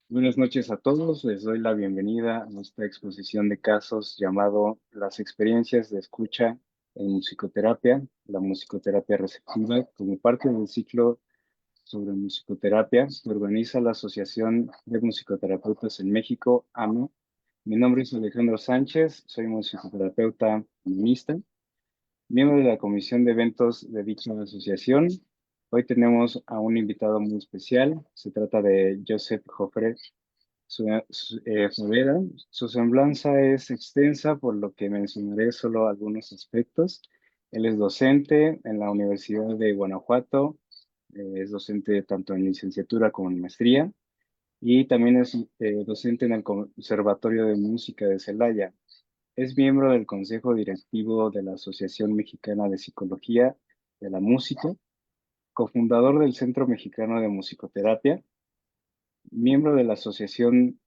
Buenas noches a todos. Les doy la bienvenida a esta exposición de casos llamado Las experiencias de escucha en musicoterapia, la musicoterapia receptiva, como parte del ciclo sobre musicoterapia que organiza la Asociación de Musicoterapeutas en México, AME. Mi nombre es Alejandro Sánchez, soy musicoterapeuta feminista, miembro de la comisión de eventos de dicha asociación. Hoy tenemos a un invitado muy especial. Se trata de Joseph Joffre Saavedra. Su semblanza es extensa, por lo que mencionaré solo algunos aspectos. Él es docente en la Universidad de Guanajuato, es docente tanto en licenciatura como en maestría, y también es docente en el Conservatorio de Música de Celaya. Es miembro del Consejo Directivo de la Asociación Mexicana de Psicología de la Música, cofundador del Centro Mexicano de Musicoterapia, miembro de la Asociación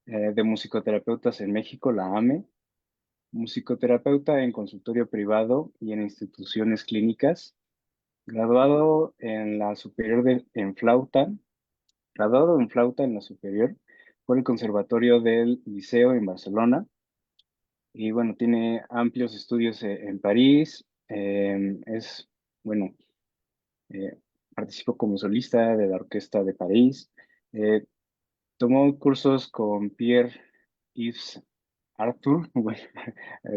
de Musicoterapeutas en México, la AME, musicoterapeuta en consultorio privado y en instituciones clínicas, graduado en la superior en flauta, graduado en flauta en la superior por el Conservatorio del Liceo en Barcelona. Y bueno, tiene amplios estudios en París. Bueno, eh, participó como solista de la Orquesta de París. Eh, Tomó cursos con Pierre-Yves Arthur. Bueno,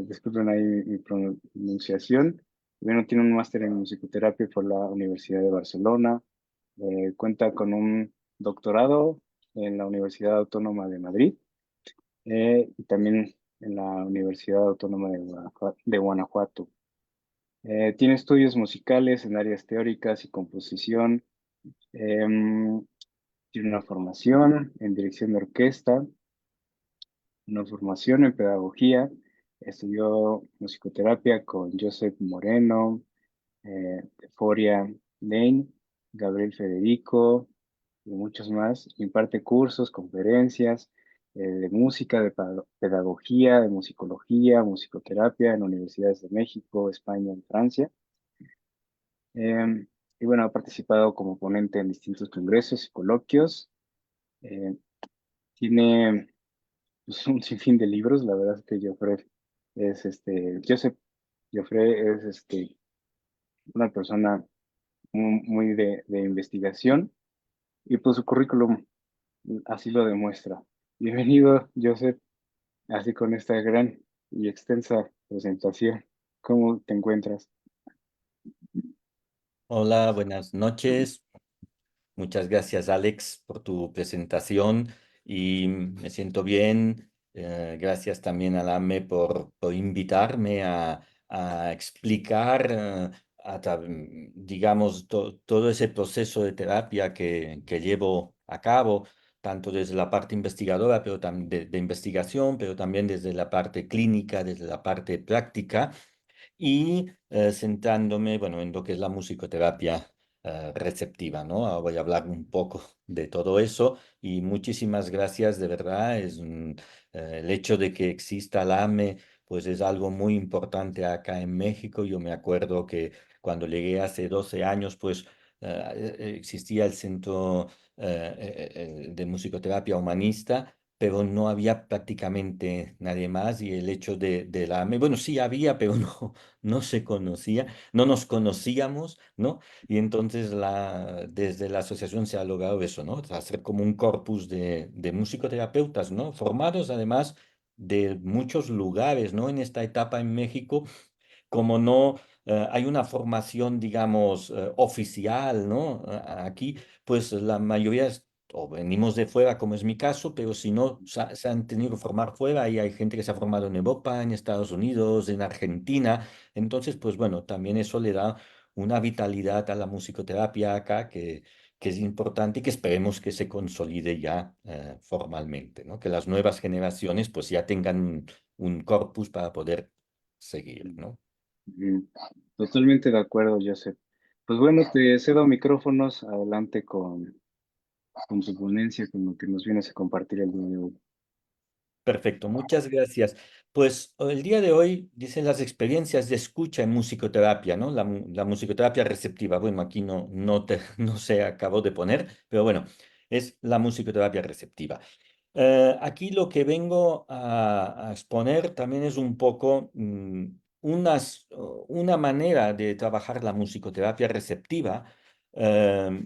disculpen ahí mi pronunciación. Bueno, tiene un máster en musicoterapia por la Universidad de Barcelona. Cuenta con un doctorado en la Universidad Autónoma de Madrid, y también en la Universidad Autónoma de Guanajuato. Tiene estudios musicales en áreas teóricas y composición. Em, Tiene una formación en dirección de orquesta, una formación en pedagogía. Estudió musicoterapia con Joseph Moreno, Foria Lane, Gabriel Federico y muchos más. Imparte cursos, conferencias de música, de pedagogía, de musicología, musicoterapia en universidades de México, España y Francia. Y bueno, ha participado como ponente en distintos congresos y coloquios. Eh, Tiene pues, un sinfín de libros. La verdad es que Joseph Joffre es una persona muy de investigación, y pues su currículum así lo demuestra. Bienvenido, Joseph, así con esta gran y extensa presentación. ¿Cómo te encuentras? Hola, buenas noches. Muchas gracias, Alex, por tu presentación y me siento bien. Gracias también a la AME por invitarme a explicar, digamos, todo ese proceso de terapia que llevo a cabo, tanto desde la parte investigadora, pero también de investigación, pero también desde la parte clínica, desde la parte práctica y centrándome, bueno, en lo que es la musicoterapia receptiva, ¿no? Ahora voy a hablar un poco de todo eso y muchísimas gracias, de verdad. El hecho de que exista la AME, pues es algo muy importante acá en México. Yo me acuerdo que cuando llegué hace 12 años, pues existía el Centro de Musicoterapia Humanista, pero no había prácticamente nadie más y el hecho de la AME, bueno, sí había, pero no se conocía, no nos conocíamos, ¿no? Y entonces desde la asociación se ha logrado eso, ¿no? Hacer como un corpus de musicoterapeutas, ¿no? Formados además de muchos lugares, ¿no? En esta etapa en México, como no hay una formación, digamos, oficial, ¿no? Aquí, pues la mayoría o venimos de fuera, como es mi caso, pero si no, se han tenido que formar fuera y hay gente que se ha formado en Europa, en Estados Unidos, en Argentina. Entonces, pues bueno, también eso le da una vitalidad a la musicoterapia acá que es importante y que esperemos que se consolide ya formalmente, ¿no? Que las nuevas generaciones pues ya tengan un corpus para poder seguir, ¿no? Mm, Totalmente de acuerdo, Joseph. Pues bueno, te cedo micrófonos. Adelante con tu ponencia, con lo que nos vienes a compartir el día de hoy. Perfecto, muchas gracias. Pues el día de hoy dicen las experiencias de escucha en musicoterapia, ¿no? La musicoterapia receptiva. Bueno, aquí no se acabó de poner, pero bueno, es la musicoterapia receptiva. Aquí lo que vengo a exponer también es un poco una manera de trabajar la musicoterapia receptiva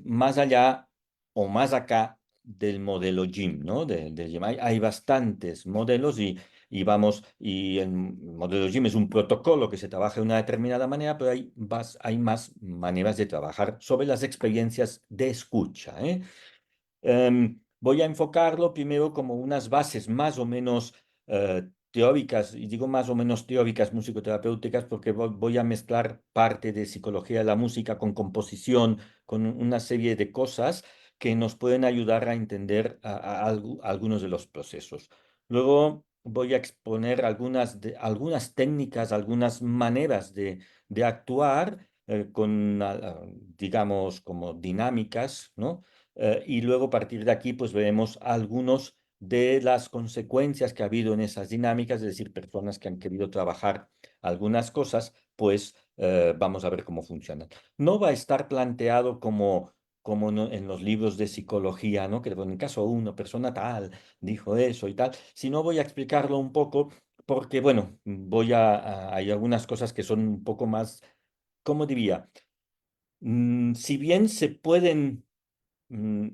más allá o más acá del modelo JIM, ¿no? Del JIM. Hay bastantes modelos y el modelo JIM es un protocolo que se trabaja de una determinada manera, pero hay más maneras de trabajar sobre las experiencias de escucha, ¿eh? Voy a enfocarlo primero como unas bases más o menos teóricas, y digo más o menos teóricas musicoterapéuticas porque voy a mezclar parte de psicología de la música con composición, con una serie de cosas que nos pueden ayudar a entender algunos de los procesos. Luego voy a exponer algunas técnicas, algunas maneras de actuar digamos, como dinámicas, ¿no? Y luego a partir de aquí, pues veremos algunos de las consecuencias que ha habido en esas dinámicas, es decir, personas que han querido trabajar algunas cosas, pues vamos a ver cómo funcionan. No va a estar planteado como en los libros de psicología, ¿no? Que bueno, en caso uno, persona tal, dijo eso y tal, sino voy a explicarlo un poco porque, bueno, hay algunas cosas que son un poco más, ¿cómo diría? Si bien se pueden mm,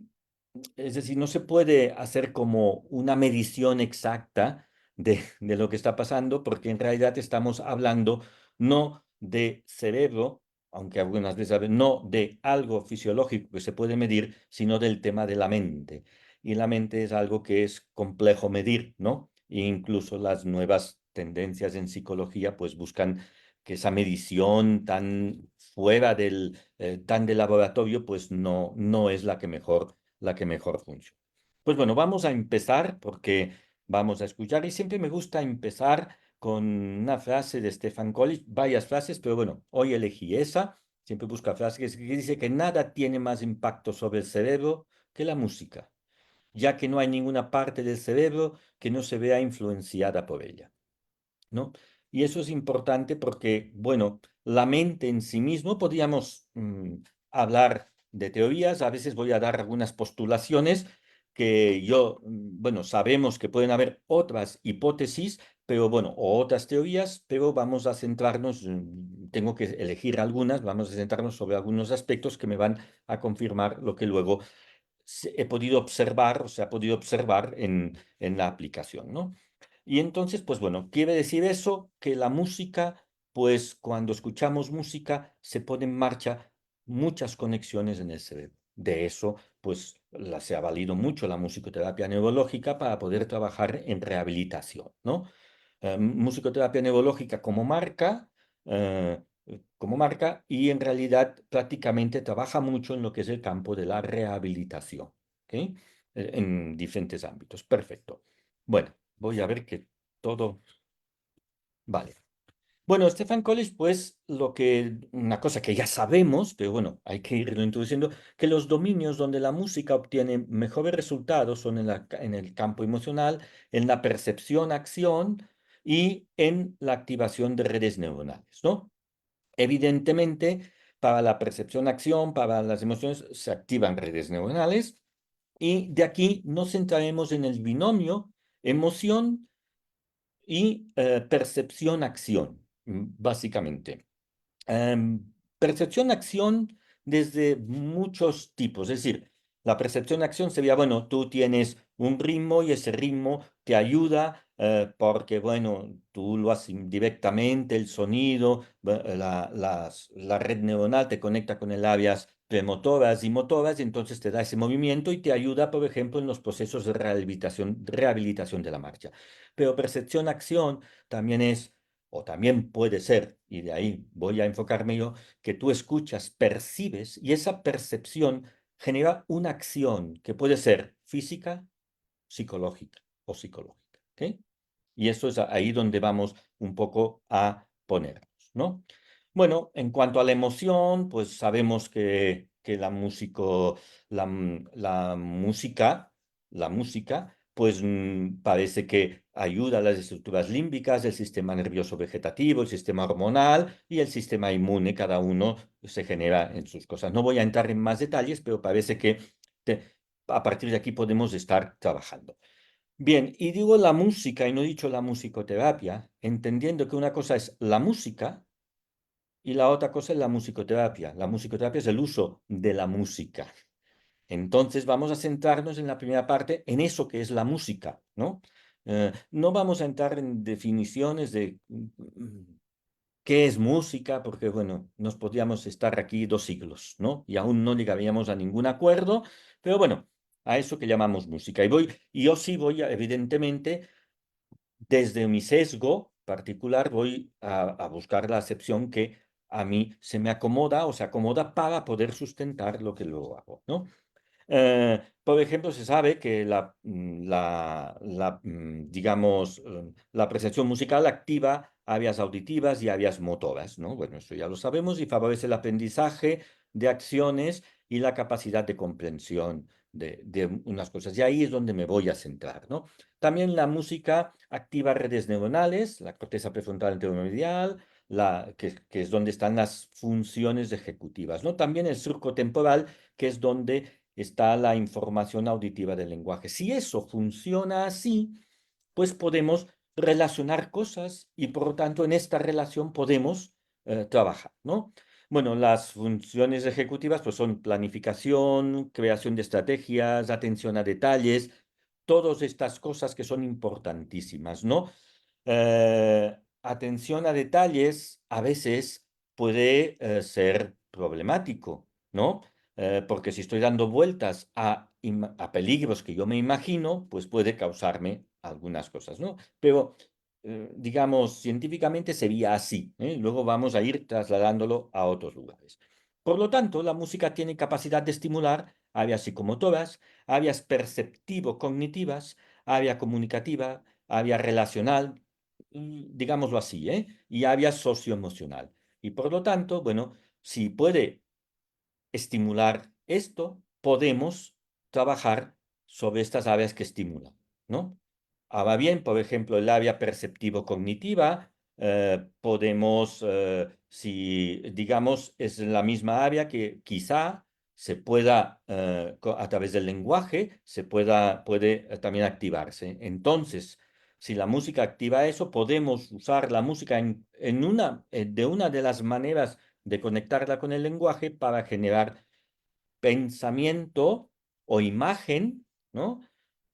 es decir, no se puede hacer como una medición exacta de lo que está pasando, porque en realidad estamos hablando no de cerebro, aunque algunas veces no de algo fisiológico que se puede medir, sino del tema de la mente. Y la mente es algo que es complejo medir, ¿no? E incluso las nuevas tendencias en psicología pues buscan que esa medición tan fuera tan de laboratorio, pues no es la que mejor funciona. Pues bueno, vamos a empezar porque vamos a escuchar y siempre me gusta empezar con una frase de Stefan Collins, varias frases, pero bueno, hoy elegí esa. Siempre busco frases que dice que nada tiene más impacto sobre el cerebro que la música, ya que no hay ninguna parte del cerebro que no se vea influenciada por ella, ¿no? Y eso es importante porque, bueno, la mente en sí mismo, podríamos hablar de teorías, a veces voy a dar algunas postulaciones que bueno, sabemos que pueden haber otras hipótesis, pero bueno, o otras teorías, pero vamos a centrarnos, tengo que elegir algunas, vamos a centrarnos sobre algunos aspectos que me van a confirmar lo que luego he podido observar o se ha podido observar en la aplicación, ¿no? Y entonces, pues bueno, quiere decir eso que la música, pues cuando escuchamos música, se pone en marcha muchas conexiones en el cerebro. De eso, pues se ha valido mucho la musicoterapia neurológica para poder trabajar en rehabilitación, ¿no? Musicoterapia neurológica eh, como marca y en realidad prácticamente trabaja mucho en lo que es el campo de la rehabilitación, ¿ok? En diferentes ámbitos. Perfecto. Bueno, voy a ver que todo vale. Bueno, Stefan College, pues una cosa que ya sabemos, pero bueno, hay que irlo introduciendo, que los dominios donde la música obtiene mejores resultados son en el campo emocional, en la percepción-acción y en la activación de redes neuronales, ¿no? Evidentemente, para la percepción-acción, para las emociones, se activan redes neuronales y de aquí nos centraremos en el binomio emoción y percepción-acción, básicamente. Percepción-acción desde muchos tipos, es decir, la percepción-acción sería, bueno, tú tienes un ritmo y ese ritmo te ayuda porque, bueno, tú lo haces directamente, el sonido, la red neuronal te conecta con el áreas premotoras y motoras y entonces te da ese movimiento y te ayuda, por ejemplo, en los procesos de rehabilitación de la marcha. Pero percepción-acción también es o también puede ser, y de ahí voy a enfocarme yo, que tú escuchas, percibes y esa percepción genera una acción que puede ser física, psicológica o psicológica. ¿Ok? Y eso es ahí donde vamos un poco a ponernos, ¿no? Bueno, en cuanto a la emoción, pues sabemos que la música, pues parece que ayuda a las estructuras límbicas, el sistema nervioso vegetativo, el sistema hormonal y el sistema inmune, cada uno se genera en sus cosas. No voy a entrar en más detalles, pero parece que a partir de aquí podemos estar trabajando. Bien, y digo la música y no he dicho la musicoterapia, entendiendo que una cosa es la música y la otra cosa es la musicoterapia. La musicoterapia es el uso de la música. Entonces vamos a centrarnos en la primera parte, en eso que es la música, ¿no? No vamos a entrar en definiciones de qué es música, porque bueno, nos podríamos estar aquí 2 siglos, ¿no? Y aún no llegaríamos a ningún acuerdo, pero bueno, a eso que llamamos música. Y yo sí voy, evidentemente, desde mi sesgo particular, voy a buscar la acepción que a mí se me acomoda o se acomoda para poder sustentar lo que luego hago, ¿no? Por ejemplo, se sabe que digamos, la percepción musical activa áreas auditivas y áreas motoras, ¿no? Bueno, eso ya lo sabemos y favorece el aprendizaje de acciones y la capacidad de comprensión de unas cosas. Y ahí es donde me voy a centrar, ¿no? También la música activa redes neuronales, la corteza prefrontal anteromedial, que es donde están las funciones ejecutivas, ¿no? También el surco temporal, que es donde está la información auditiva del lenguaje. Si eso funciona así, pues podemos relacionar cosas y por lo tanto en esta relación podemos trabajar, ¿no? Bueno, las funciones ejecutivas pues son planificación, creación de estrategias, atención a detalles, todas estas cosas que son importantísimas, ¿no? Atención a detalles a veces puede ser problemático, ¿no? Porque si estoy dando vueltas a peligros que yo me imagino, pues puede causarme algunas cosas, ¿no? Pero, digamos, científicamente sería así, ¿eh? Luego vamos a ir trasladándolo a otros lugares. Por lo tanto, la música tiene capacidad de estimular áreas psicomotoras, áreas perceptivo-cognitivas, área comunicativa, área relacional, digámoslo así, ¿eh? Y área socioemocional. Y por lo tanto, bueno, si puede estimular esto, podemos trabajar sobre estas áreas que estimulan, ¿no? Ahora bien, por ejemplo, el área perceptivo-cognitiva, podemos, si digamos, es la misma área que quizá se pueda, a través del lenguaje, puede también activarse. Entonces, si la música activa eso, podemos usar la música de una de las maneras de conectarla con el lenguaje para generar pensamiento o imagen, ¿no?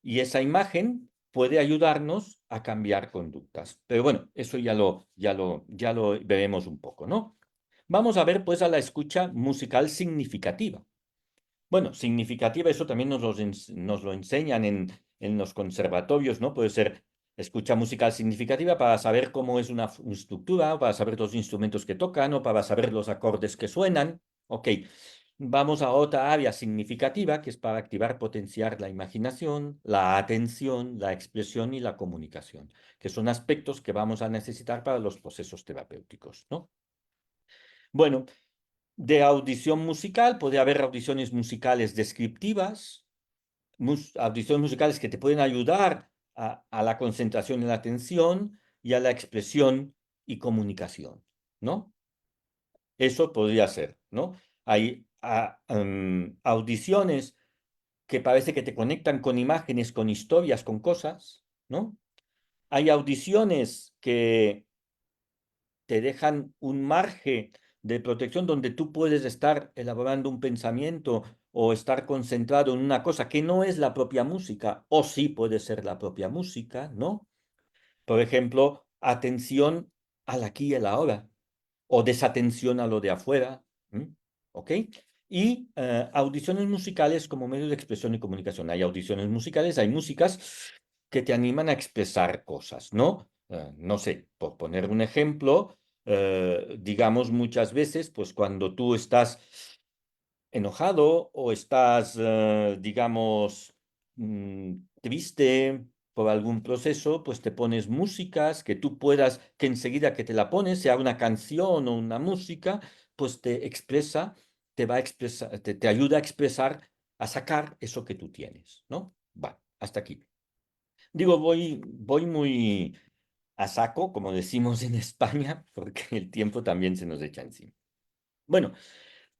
Y esa imagen puede ayudarnos a cambiar conductas. Pero bueno, eso ya lo veremos un poco, ¿no? Vamos a ver pues a la escucha musical significativa. Bueno, significativa, eso también nos lo enseñan en los conservatorios, ¿no? Puede ser escucha musical significativa para saber cómo es una estructura, o para saber los instrumentos que tocan, o para saber los acordes que suenan. Ok, vamos a otra área significativa, que es para activar, potenciar la imaginación, la atención, la expresión y la comunicación, que son aspectos que vamos a necesitar para los procesos terapéuticos, ¿no? Bueno, de audición musical, puede haber audiciones musicales descriptivas, audiciones musicales que te pueden ayudar a la concentración y la atención y a la expresión y comunicación, ¿no? Eso podría ser, ¿no? Hay audiciones que parece que te conectan con imágenes, con historias, con cosas, ¿no? Hay audiciones que te dejan un margen de protección donde tú puedes estar elaborando un pensamiento o estar concentrado en una cosa que no es la propia música, o sí puede ser la propia música, ¿no? Por ejemplo, atención al aquí y al ahora, o desatención a lo de afuera, ¿m? ¿Ok? Y audiciones musicales como medio de expresión y comunicación. Hay audiciones musicales, hay músicas que te animan a expresar cosas, ¿no? No sé, por poner un ejemplo, digamos muchas veces, pues cuando tú estás enojado o estás, digamos, triste por algún proceso, pues te pones músicas que tú puedas, que enseguida que te la pones, sea una canción o una música, pues te expresa, te va a expresar, te ayuda a expresar, a sacar eso que tú tienes, ¿no? Va, hasta aquí. Digo, voy muy a saco, como decimos en España, porque el tiempo también se nos echa encima. Bueno,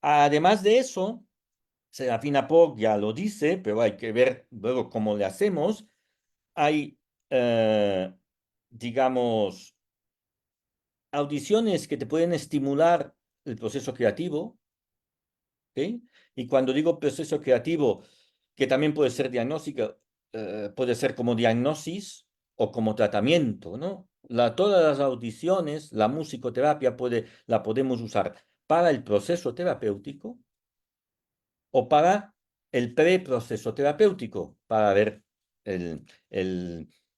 además de eso, Serafina Pog ya lo dice, pero hay que ver luego cómo le hacemos. Hay, eh, digamos, audiciones que te pueden estimular el proceso creativo, ¿ok? Y cuando digo proceso creativo, que también puede ser diagnóstico, puede ser como diagnosis o como tratamiento, ¿no? Todas las audiciones, la musicoterapia la podemos usar para el proceso terapéutico o para el preproceso terapéutico, para ver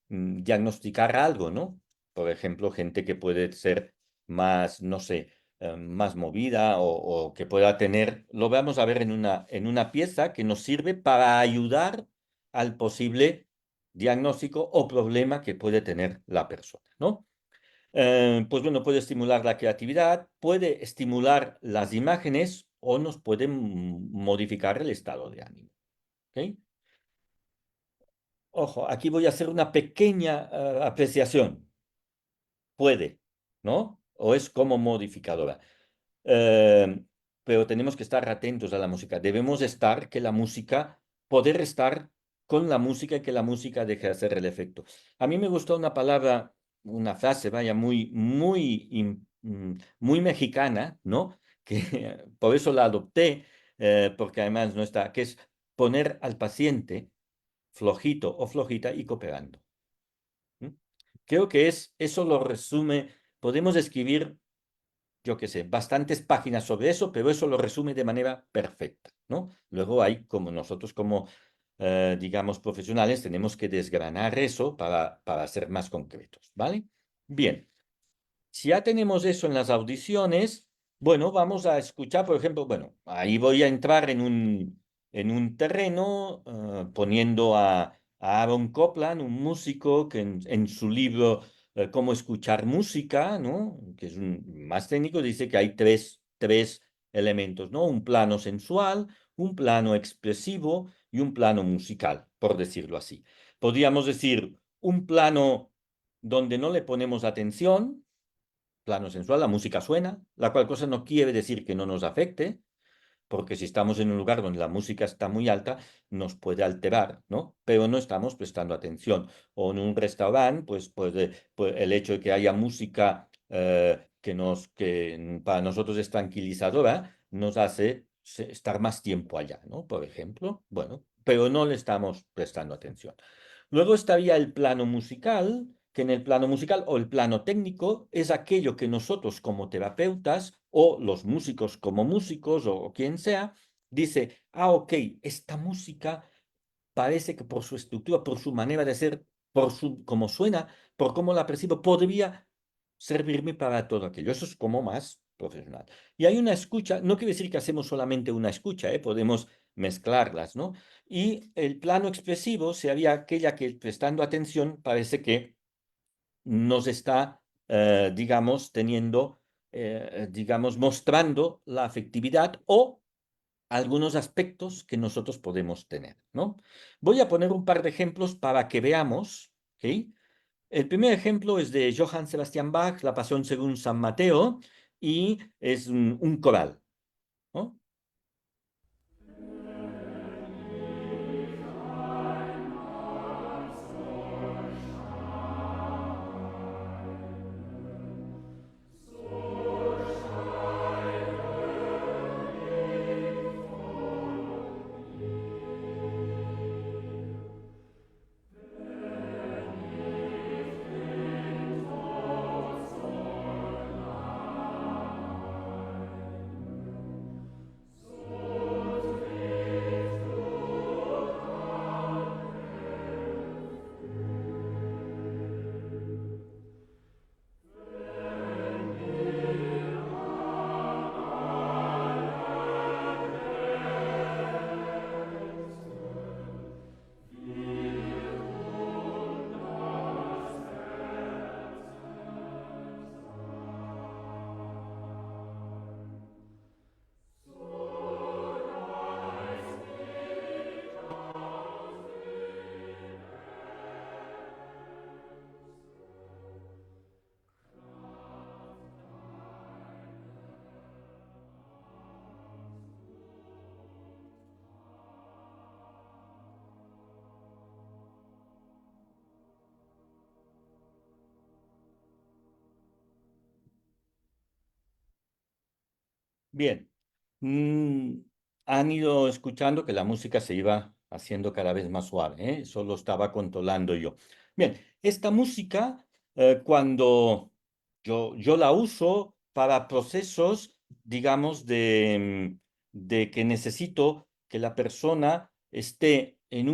diagnosticar algo, ¿no? Por ejemplo, gente que puede ser más, no sé, más movida o que pueda tener, lo vamos a ver en una pieza que nos sirve para ayudar al posible diagnóstico o problema que puede tener la persona, ¿no? Pues bueno, puede estimular la creatividad, puede estimular las imágenes o nos puede modificar el estado de ánimo. ¿Ok? Ojo, aquí voy a hacer una pequeña apreciación. Puede, ¿no? O es como modificadora. Eh, pero tenemos que estar atentos a la música. Debemos estar, que la música, poder estar con la música y que la música deje de hacer el efecto. A mí me gustó una palabra, una frase, vaya, muy mexicana, ¿no? Que por eso la adopté, porque además no está, que es poner al paciente flojito o flojita y cooperando. ¿Mm? Creo que eso lo resume, podemos escribir yo qué sé, bastantes páginas sobre eso, pero eso lo resume de manera perfecta, ¿no? Luego hay, como nosotros como, digamos, profesionales, tenemos que desgranar eso para ser más concretos, ¿vale? Bien, si ya tenemos eso en las audiciones, bueno, vamos a escuchar, por ejemplo, bueno, ahí voy a entrar en un terreno poniendo a Aaron Copland, un músico que en su libro Cómo escuchar música, ¿no? Que es más técnico, dice que hay tres elementos, ¿no? Un plano sensual, un plano expresivo y un plano musical, por decirlo así. Podríamos decir un plano donde no le ponemos atención, plano sensual, la música suena, la cual cosa no quiere decir que no nos afecte, porque si estamos en un lugar donde la música está muy alta, nos puede alterar, ¿no? Pero no estamos prestando atención. O en un restaurante, pues el hecho de que haya música que para nosotros es tranquilizadora, nos hace estar más tiempo allá, ¿no? Por ejemplo, bueno, pero no le estamos prestando atención. Luego estaría el plano musical, que en el plano musical o el plano técnico es aquello que nosotros como terapeutas o los músicos como músicos o quien sea, dice, ok, esta música parece que por su estructura, por su manera de ser, por su cómo suena, por cómo la percibo, podría servirme para todo aquello. Eso es como más profesional. Y hay una escucha, no quiere decir que hacemos solamente una escucha, podemos mezclarlas, ¿no? Y el plano expresivo sería aquella que prestando atención parece que nos está, digamos, digamos, mostrando la afectividad o algunos aspectos que nosotros podemos tener, ¿no? Voy a poner un par de ejemplos para que veamos, ¿ok? El primer ejemplo es de Johann Sebastian Bach, La Pasión según San Mateo, y es un coral, ¿no? Bien. Mm, Han ido escuchando que la música se iba haciendo cada vez más suave, ¿eh? Eso lo estaba controlando yo. Bien, esta música, cuando yo la uso para procesos, digamos, de que necesito que la persona esté en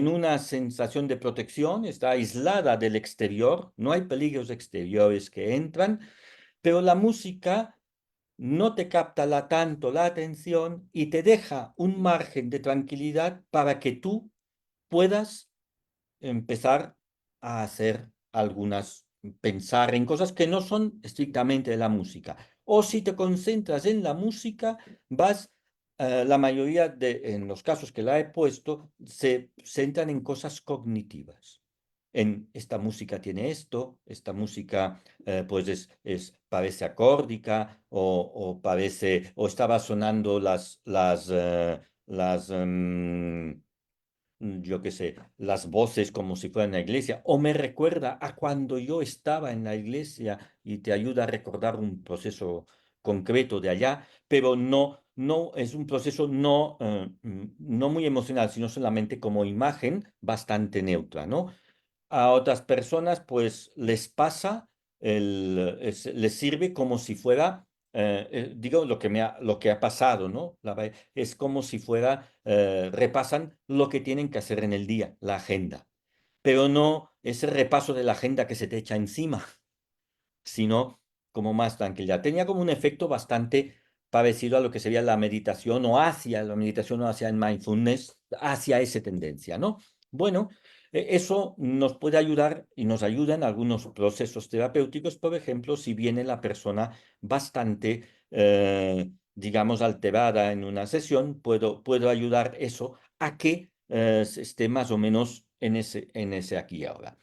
una sensación de protección, está aislada del exterior, no hay peligros exteriores que entran, pero la música no te capta tanto la atención y te deja un margen de tranquilidad para que tú puedas empezar a hacer pensar en cosas que no son estrictamente de la música. O si te concentras en la música, la mayoría en los casos que la he puesto, se centran en cosas cognitivas. En esta música tiene esto, esta música pues parece acórdica o estaba sonando yo qué sé, las voces como si fuera en la iglesia, o me recuerda a cuando yo estaba en la iglesia y te ayuda a recordar un proceso concreto de allá, pero no es un proceso no muy emocional, sino solamente como imagen bastante neutra, ¿no? A otras personas, pues les pasa, les sirve como si fuera, digo, lo que ha pasado, ¿no? Es como si fuera, repasan lo que tienen que hacer en el día, la agenda, pero no ese repaso de la agenda que se te echa encima, sino como más tranquila. Tenía como un efecto bastante parecido a lo que sería la meditación o hacia la meditación o hacia el mindfulness, hacia esa tendencia, ¿no? Bueno, eso nos puede ayudar y nos ayuda en algunos procesos terapéuticos, por ejemplo, si viene la persona bastante, digamos, alterada en una sesión, puedo ayudar eso a que esté más o menos en ese aquí y ahora.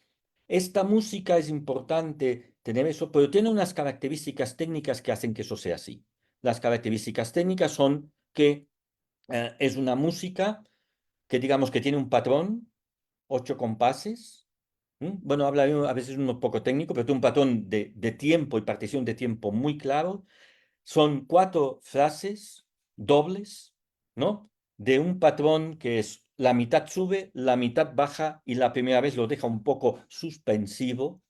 Esta música es importante tener eso, pero tiene unas características técnicas que hacen que eso sea así. Las características técnicas son que es una música que digamos que tiene un patrón, 8 compases. Bueno, habla a veces un poco técnico, pero tiene un patrón de tiempo y partición de tiempo muy claro. Son 4 frases dobles, ¿no? De un patrón que es la mitad sube, la mitad baja y la primera vez lo deja un poco suspensivo,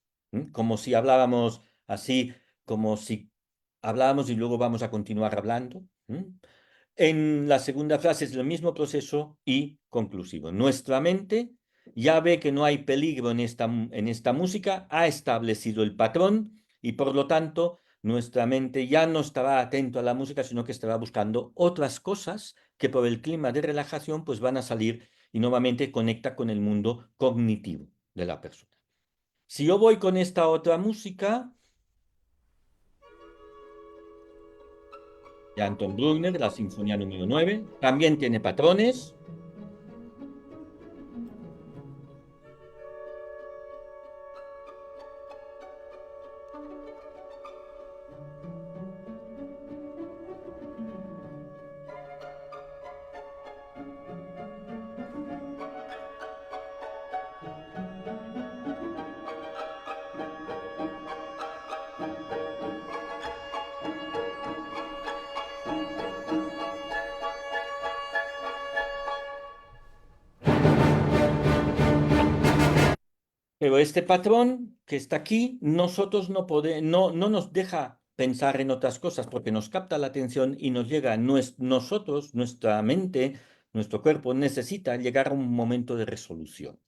como si habláramos así, como si habláramos y luego vamos a continuar hablando. En la segunda frase es el mismo proceso y conclusivo. Nuestra mente ya ve que no hay peligro en esta música, ha establecido el patrón y por lo tanto nuestra mente ya no estará atento a la música, sino que estará buscando otras cosas que por el clima de relajación pues van a salir y nuevamente conecta con el mundo cognitivo de la persona. Si yo voy con esta otra música, de Anton Bruckner, la Sinfonía número 9, también tiene patrones. Pero este patrón que está aquí, nosotros no nos deja pensar en otras cosas porque nos capta la atención y nos llega, nosotros, nuestra mente, nuestro cuerpo necesita llegar a un momento de resolución.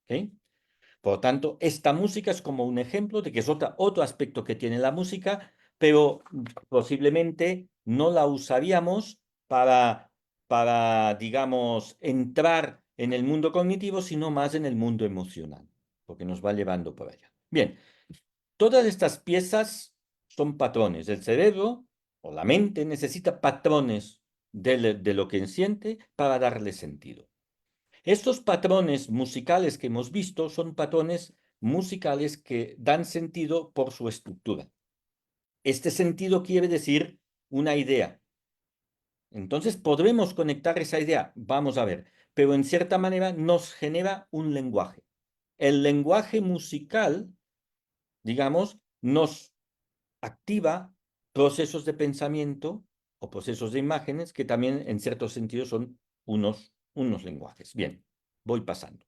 ¿Ok? Por lo tanto, esta música es como un ejemplo de que es otro aspecto que tiene la música, pero posiblemente no la usaríamos digamos, entrar en el mundo cognitivo, sino más en el mundo emocional, porque nos va llevando por allá. Bien, todas estas piezas son patrones. El cerebro o la mente necesita patrones de lo que siente para darle sentido. Estos patrones musicales que hemos visto son patrones musicales que dan sentido por su estructura. Este sentido quiere decir una idea. Entonces podremos conectar esa idea, vamos a ver, pero en cierta manera nos genera un lenguaje. El lenguaje musical, digamos, nos activa procesos de pensamiento o procesos de imágenes que también en cierto sentido son unos lenguajes. Bien, voy pasando.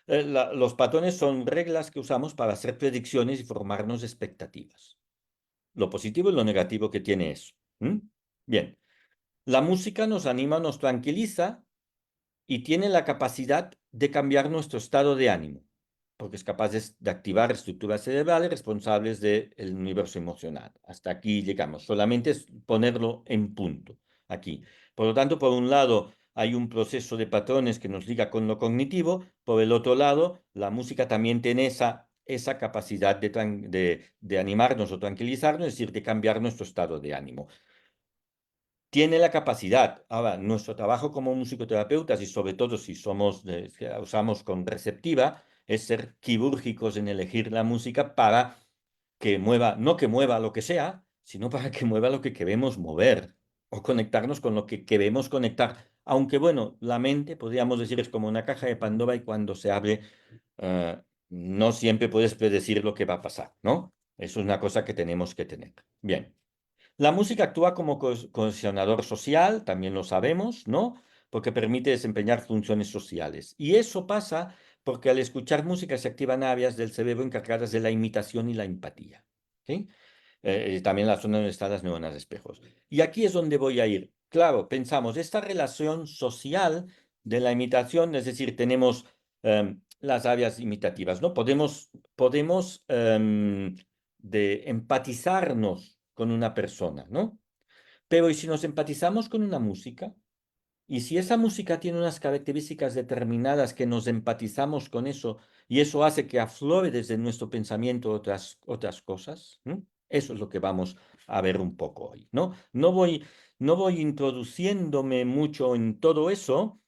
Los patrones son reglas que usamos para hacer predicciones y formarnos expectativas. Lo positivo y lo negativo que tiene eso. Bien, la música nos anima, nos tranquiliza y tiene la capacidad de cambiar nuestro estado de ánimo, porque es capaz de activar estructuras cerebrales responsables del universo emocional. Hasta aquí llegamos. Solamente es ponerlo en punto aquí. Por lo tanto, por un lado, hay un proceso de patrones que nos liga con lo cognitivo. Por el otro lado, la música también tiene esa capacidad de animarnos o tranquilizarnos, es decir, de cambiar nuestro estado de ánimo. Tiene la capacidad. Ahora, nuestro trabajo como musicoterapeutas y sobre todo si usamos con receptiva, es ser quirúrgicos en elegir la música para que mueva, no que mueva lo que sea, sino para que mueva lo que queremos mover o conectarnos con lo que queremos conectar. Aunque bueno, la mente, podríamos decir, es como una caja de Pandora y cuando se abre, eh, no siempre puedes predecir lo que va a pasar, ¿no? Eso es una cosa que tenemos que tener. Bien. La música actúa como cohesionador social, también lo sabemos, ¿no? Porque permite desempeñar funciones sociales. Y eso pasa porque al escuchar música se activan áreas del cerebro encargadas de la imitación y la empatía. ¿Sí? También la zona donde están las neuronas de espejos. Y aquí es donde voy a ir. Claro, pensamos, esta relación social de la imitación, es decir, tenemos las áreas imitativas, ¿no? Podemos de empatizarnos con una persona, ¿no? Pero ¿y si nos empatizamos con una música? Y si esa música tiene unas características determinadas que nos empatizamos con eso y eso hace que aflore desde nuestro pensamiento otras cosas, ¿no? Eso es lo que vamos a ver un poco hoy, ¿no? No voy introduciéndome mucho en todo eso,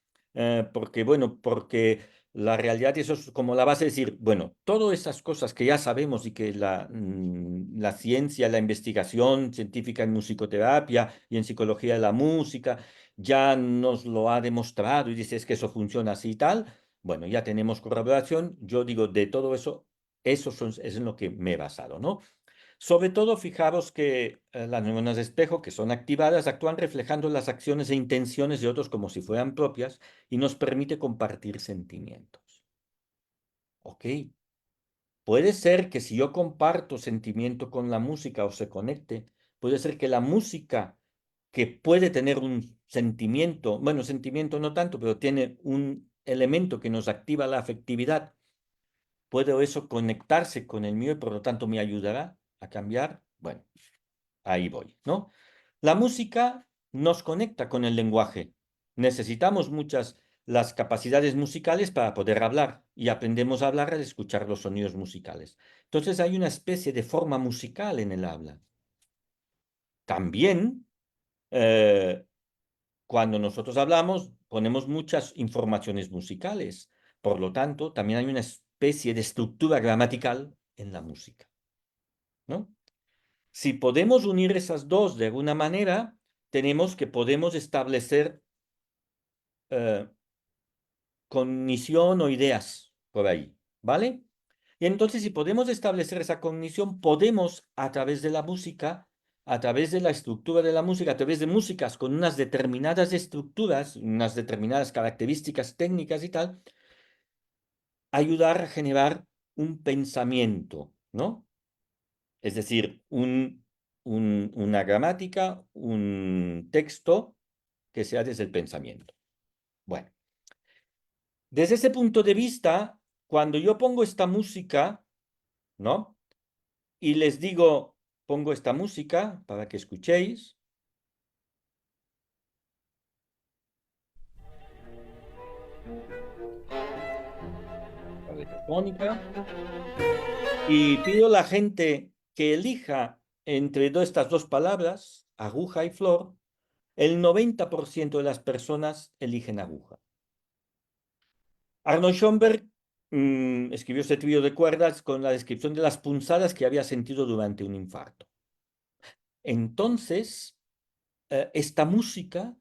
porque la realidad, eso es como la base de decir, bueno, todas esas cosas que ya sabemos y que la ciencia, la investigación científica en musicoterapia y en psicología de la música, ya nos lo ha demostrado y dice es que eso funciona así y tal, bueno, ya tenemos corroboración, yo digo de todo eso, es en lo que me he basado, ¿no? Sobre todo, fijaros que las neuronas de espejo que son activadas actúan reflejando las acciones e intenciones de otros como si fueran propias y nos permite compartir sentimientos. ¿Ok? Puede ser que si yo comparto sentimiento con la música o se conecte, puede ser que la música que puede tener un sentimiento, bueno, sentimiento no tanto, pero tiene un elemento que nos activa la afectividad, puede eso conectarse con el mío y por lo tanto me ayudará a cambiar. Bueno, ahí voy, ¿no? La música nos conecta con el lenguaje. Necesitamos las capacidades musicales para poder hablar y aprendemos a hablar al escuchar los sonidos musicales. Entonces hay una especie de forma musical en el habla. También, eh, cuando nosotros hablamos, ponemos muchas informaciones musicales. Por lo tanto, también hay una especie de estructura gramatical en la música, ¿no? Si podemos unir esas dos de alguna manera, tenemos que podemos establecer eh, cognición o ideas por ahí, ¿vale? Y entonces, si podemos establecer esa cognición, podemos, a través de la música, a través de la estructura de la música, a través de músicas con unas determinadas estructuras, unas determinadas características técnicas y tal, ayudar a generar un pensamiento, ¿no? Es decir, una gramática, un texto que sea desde el pensamiento. Bueno, desde ese punto de vista, cuando yo pongo esta música, ¿no? Y les digo, pongo esta música para que escuchéis, electrónica, y pido a la gente que elija entre estas dos palabras, aguja y flor, el 90% de las personas eligen aguja. Arnold Schoenberg escribió este trío de cuerdas con la descripción de las punzadas que había sentido durante un infarto. Entonces, esta música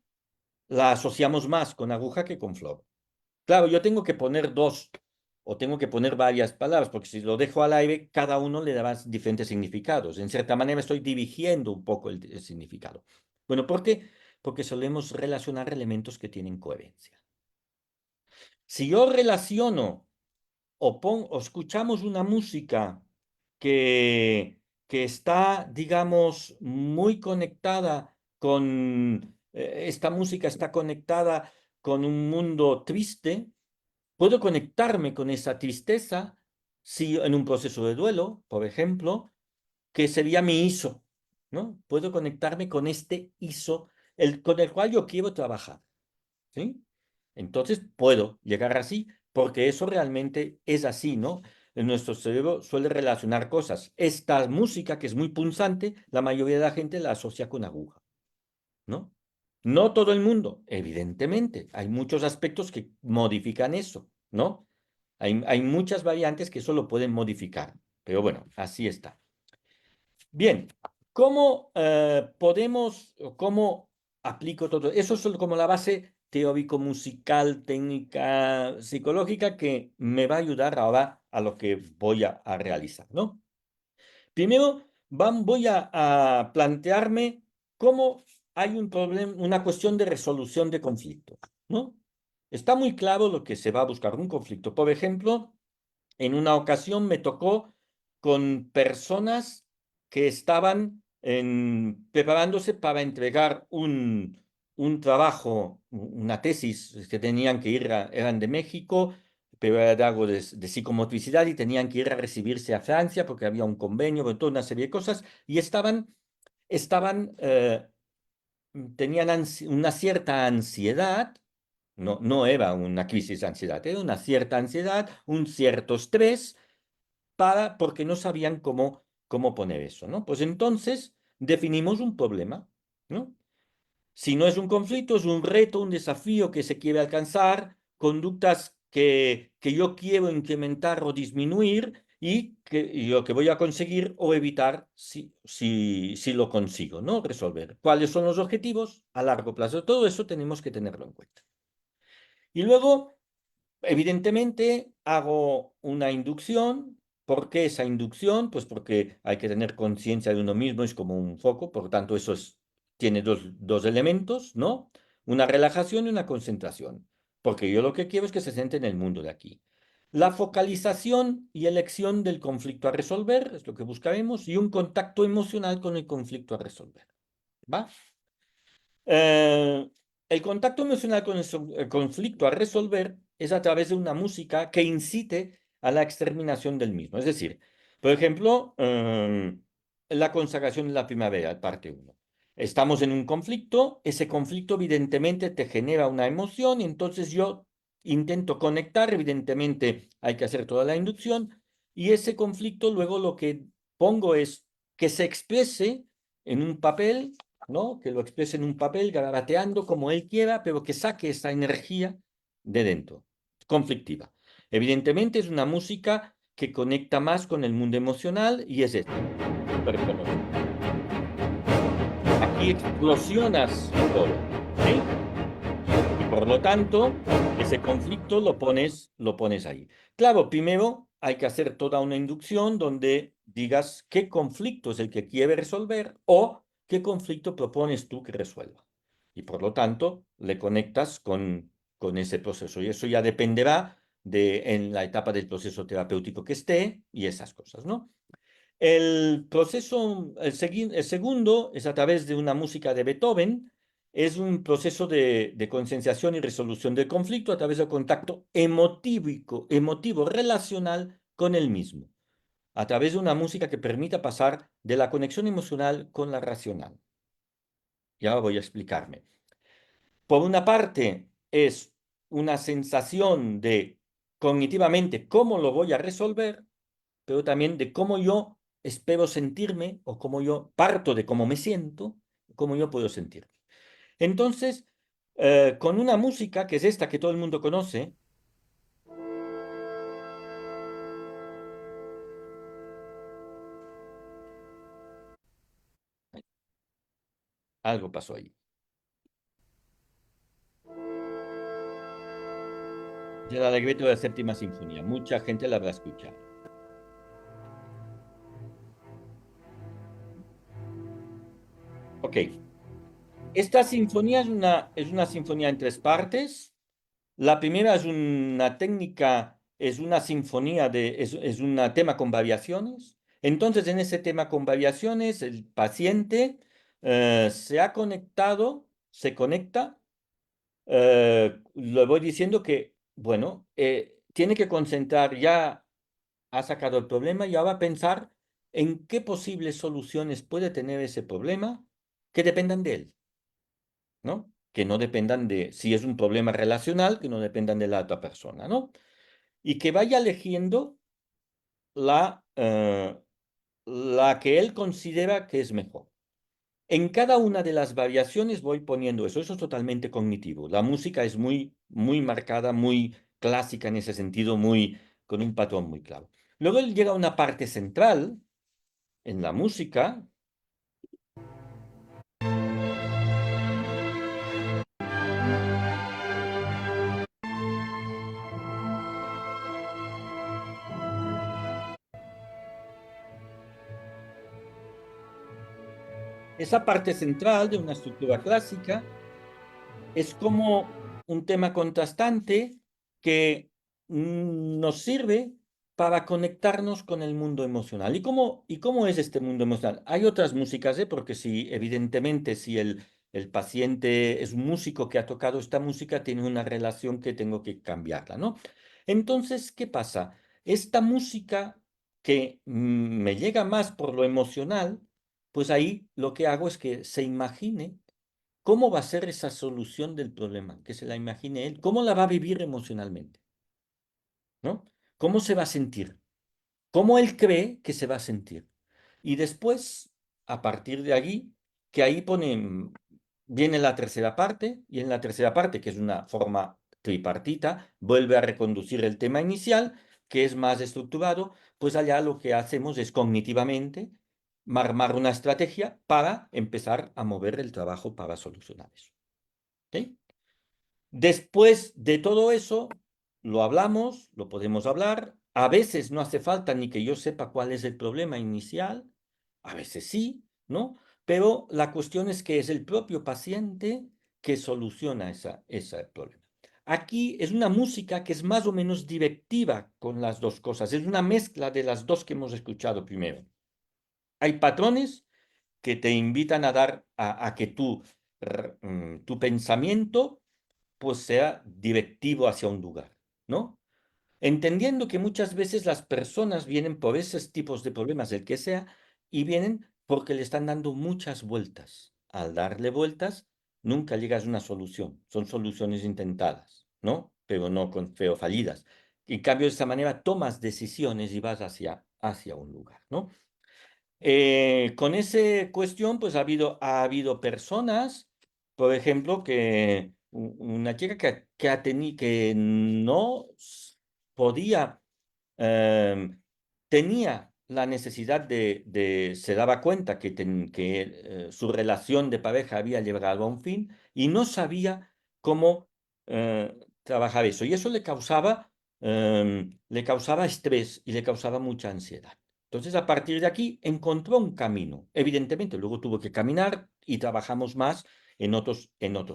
la asociamos más con aguja que con flor. Claro, yo tengo que poner dos o tengo que poner varias palabras, porque si lo dejo al aire, cada uno le dará diferentes significados. En cierta manera estoy dirigiendo un poco el significado. Bueno, ¿por qué? Porque solemos relacionar elementos que tienen coherencia. Si yo relaciono o escuchamos una música que está, digamos, muy conectada esta música está conectada con un mundo triste, puedo conectarme con esa tristeza si en un proceso de duelo, por ejemplo, que sería mi ISO, ¿no? Puedo conectarme con este ISO, con el cual yo quiero trabajar, ¿sí? Entonces puedo llegar así, porque eso realmente es así, ¿no? En nuestro cerebro suele relacionar cosas. Esta música, que es muy punzante, la mayoría de la gente la asocia con aguja, ¿no? No todo el mundo, evidentemente. Hay muchos aspectos que modifican eso, ¿no? Hay muchas variantes que eso lo pueden modificar, pero bueno, así está. Bien, ¿cómo podemos, o cómo aplico todo? Eso es como la base teórico-musical, técnica, psicológica que me va a ayudar ahora a lo que voy a realizar, ¿no? Primero, voy a plantearme cómo hay un problema, una cuestión de resolución de conflictos, ¿no? Está muy claro lo que se va a buscar, un conflicto. Por ejemplo, en una ocasión me tocó con personas que estaban preparándose para entregar un trabajo, una tesis, que tenían que ir, eran de México, pero era de algo de psicomotricidad y tenían que ir a recibirse a Francia porque había un convenio, toda una serie de cosas, y estaban tenían una cierta ansiedad, no era una crisis de ansiedad, era una cierta ansiedad, un cierto estrés, porque no sabían cómo poner eso, ¿no? Pues entonces definimos un problema, ¿no? Si no es un conflicto, es un reto, un desafío que se quiere alcanzar, conductas que yo quiero incrementar o disminuir y lo que voy a conseguir o evitar si lo consigo, ¿no? Resolver. ¿Cuáles son los objetivos a largo plazo? Todo eso tenemos que tenerlo en cuenta. Y luego, evidentemente, hago una inducción. ¿Por qué esa inducción? Pues porque hay que tener conciencia de uno mismo, es como un foco, por lo tanto, tiene dos elementos, ¿no? Una relajación y una concentración, porque yo lo que quiero es que se centre en el mundo de aquí. La focalización y elección del conflicto a resolver es lo que buscaremos, y un contacto emocional con el conflicto a resolver, ¿va? Eh, el contacto emocional con el conflicto a resolver es a través de una música que incite a la exterminación del mismo. Es decir, por ejemplo, la consagración de la primavera, parte uno. Estamos en un conflicto, ese conflicto evidentemente te genera una emoción y entonces yo intento conectar, evidentemente hay que hacer toda la inducción y ese conflicto luego lo que pongo es que se exprese en un papel, ¿no? Que lo exprese en un papel, garabateando como él quiera, pero que saque esa energía de dentro, conflictiva. Evidentemente es una música que conecta más con el mundo emocional y es esta. Perdón. Aquí explosionas todo, ¿sí? Y por lo tanto, ese conflicto lo pones ahí. Claro, primero hay que hacer toda una inducción donde digas qué conflicto es el que quiere resolver o qué conflicto propones tú que resuelva. Y por lo tanto, le conectas con ese proceso. Y eso ya dependerá en la etapa del proceso terapéutico que esté y esas cosas, ¿no? El segundo es a través de una música de Beethoven, es un proceso de concienciación y resolución del conflicto a través del contacto emotivo relacional con el mismo, a través de una música que permita pasar de la conexión emocional con la racional. Ya voy a explicarme. Por una parte, es una sensación de cognitivamente cómo lo voy a resolver, pero también de cómo yo espero sentirme o cómo yo parto de cómo me siento, cómo yo puedo sentirme. Entonces, con una música que es esta que todo el mundo conoce, algo pasó ahí. del Allegretto de la Séptima Sinfonía. Mucha gente la habrá escuchado. Ok. Esta sinfonía es una sinfonía en tres partes. La primera es una técnica, es una sinfonía es un tema con variaciones. Entonces, en ese tema con variaciones, el paciente se ha conectado, se conecta. Le voy diciendo que, bueno, tiene que concentrar, ya ha sacado el problema y ahora va a pensar en qué posibles soluciones puede tener ese problema que dependan de él, ¿no? Que no dependan de, si es un problema relacional, que no dependan de la otra persona, ¿no? Y que vaya eligiendo la, la que él considera que es mejor. En cada una de las variaciones voy poniendo eso. Eso es totalmente cognitivo. La música es muy, muy marcada, muy clásica en ese sentido, muy, con un patrón muy claro. Luego él llega a una parte central en la música. Esa parte central de una estructura clásica es como un tema contrastante que nos sirve para conectarnos con el mundo emocional. Y cómo es este mundo emocional? Hay otras músicas, ¿eh? Porque si, evidentemente, si el paciente es un músico que ha tocado esta música, tiene una relación que tengo que cambiarla, ¿no? Entonces, ¿qué pasa? Esta música que me llega más por lo emocional, pues ahí lo que hago es que se imagine ¿cómo va a ser esa solución del problema? Que se la imagine él. ¿Cómo la va a vivir emocionalmente? ¿No? ¿Cómo se va a sentir? ¿Cómo él cree que se va a sentir? Y después, a partir de allí, que ahí pone, viene la tercera parte, y en la tercera parte, que es una forma tripartita, vuelve a reconducir el tema inicial, que es más estructurado, pues allá lo que hacemos es cognitivamente armar una estrategia para empezar a mover el trabajo para solucionar eso. ¿Ok? Después de todo eso, lo hablamos, lo podemos hablar. A veces no hace falta ni que yo sepa cuál es el problema inicial, a veces sí, ¿no? Pero la cuestión es que es el propio paciente que soluciona ese problema. Aquí es una música que es más o menos directiva con las dos cosas, es una mezcla de las dos que hemos escuchado primero. Hay patrones que te invitan a dar a que tu pensamiento pues sea directivo hacia un lugar, ¿no? Entendiendo que muchas veces las personas vienen por esos tipos de problemas, el que sea, y vienen porque le están dando muchas vueltas. Al darle vueltas, nunca llegas a una solución. Son soluciones intentadas, ¿no? Pero no con feo fallidas. En cambio, de esa manera tomas decisiones y vas hacia un lugar, ¿no? Con esa cuestión, pues ha habido personas, por ejemplo, que una chica que no podía, em, tenía la necesidad se daba cuenta que su relación de pareja había llegado a un fin y no sabía cómo trabajar eso. Y eso le causaba estrés y le causaba mucha ansiedad. Entonces, a partir de aquí, encontró un camino. Evidentemente, luego tuvo que caminar y trabajamos más en otros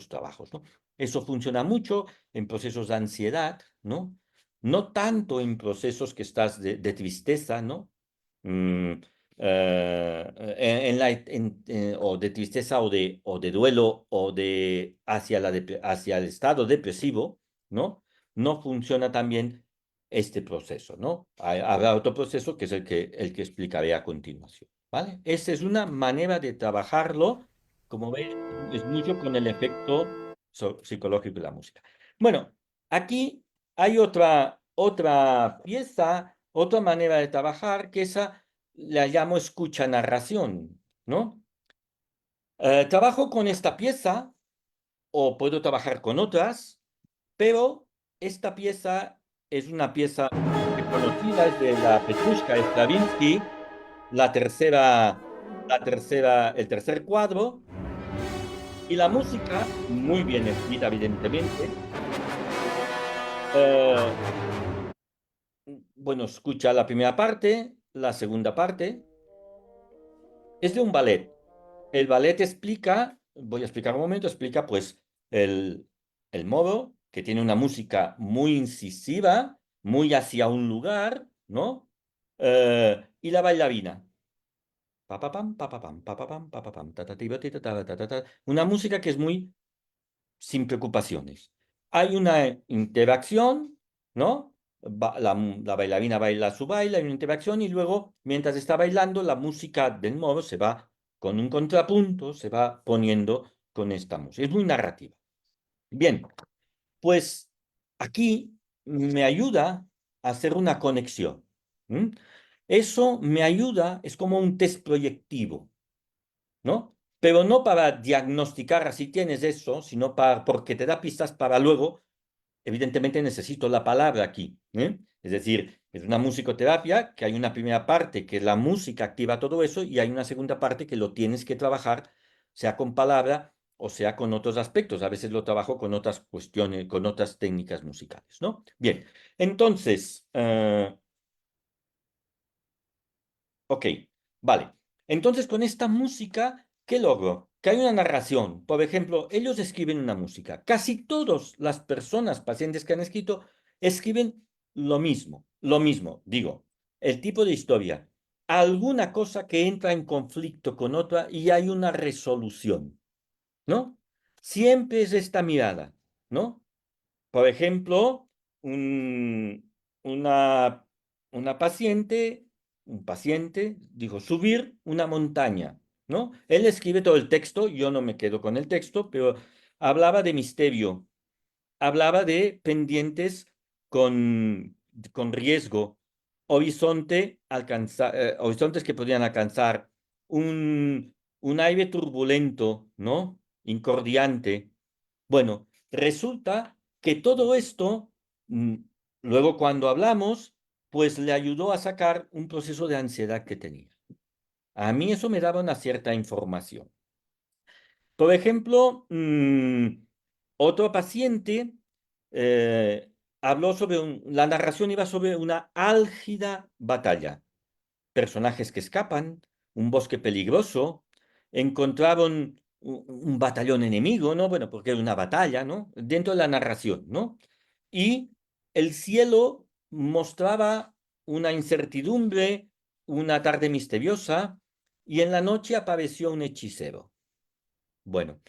trabajos, ¿no? Eso funciona mucho en procesos de ansiedad, ¿no? No tanto en procesos que estás de tristeza, ¿no? Mm, o de tristeza o de duelo o hacia el estado depresivo, ¿no? No funciona también este proceso, ¿no? Habrá otro proceso que es el que explicaré a continuación, ¿vale? Esa es una manera de trabajarlo, como veis, es mucho con el efecto psicológico de la música. Bueno, aquí hay otra pieza, otra manera de trabajar, que esa la llamo escucha narración, ¿no? Trabajo con esta pieza o puedo trabajar con otras, pero esta pieza es una pieza conocida, es de la Petrushka Stravinsky, el tercer cuadro, y la música, muy bien escrita, evidentemente, Eh, bueno, escucha la primera parte, la segunda parte. Es de un ballet. El ballet explica, voy a explicar un momento, explica pues el, el modo que tiene una música muy incisiva, muy hacia un lugar, ¿no? Y la bailarina. Pa, pa, pam, pa, pa, pam, pa, pa, pam, pa, pa, pam, ta, ta, ti, ba, ti, ta, ta, ta, ta, ta. Una música que es muy sin preocupaciones. Hay una interacción, ¿no? La bailarina baila su baile, hay una interacción y luego, mientras está bailando, la música del modo se va con un contrapunto, se va poniendo con esta música. Es muy narrativa. Bien, pues aquí me ayuda a hacer una conexión. ¿M? Eso me ayuda, es como un test proyectivo, ¿no? Pero no para diagnosticar si tienes eso, sino para, porque te da pistas para luego, evidentemente necesito la palabra aquí, ¿eh? Es decir, es una musicoterapia que hay una primera parte que la música activa todo eso y hay una segunda parte que lo tienes que trabajar, sea con palabra o sea con otros aspectos. A veces lo trabajo con otras cuestiones, con otras técnicas musicales, ¿no? Bien, entonces, ok, vale. Entonces, con esta música, ¿qué logro? Que hay una narración. Por ejemplo, ellos escriben una música. Casi todas las personas, pacientes que han escrito, escriben lo mismo, digo, el tipo de historia. Alguna cosa que entra en conflicto con otra y hay una resolución, ¿no? Siempre es esta mirada, ¿no? Por ejemplo, un- una, una paciente, un paciente dijo subir una montaña, ¿no? Él escribe todo el texto, yo no me quedo con el texto, pero hablaba de misterio, hablaba de pendientes con riesgo, horizontes que podían alcanzar, un aire turbulento, ¿no? Incordiante. Bueno, resulta que todo esto, mm, luego cuando hablamos, pues le ayudó a sacar un proceso de ansiedad que tenía. A mí eso me daba una cierta información. Por ejemplo, otro paciente habló sobre la narración iba sobre una álgida batalla, personajes que escapan, un bosque peligroso, encontraron un batallón enemigo, ¿no? Bueno, porque era una batalla, ¿no? Dentro de la narración, ¿no? Y el cielo mostraba una incertidumbre, una tarde misteriosa, y en la noche apareció un hechicero. Bueno,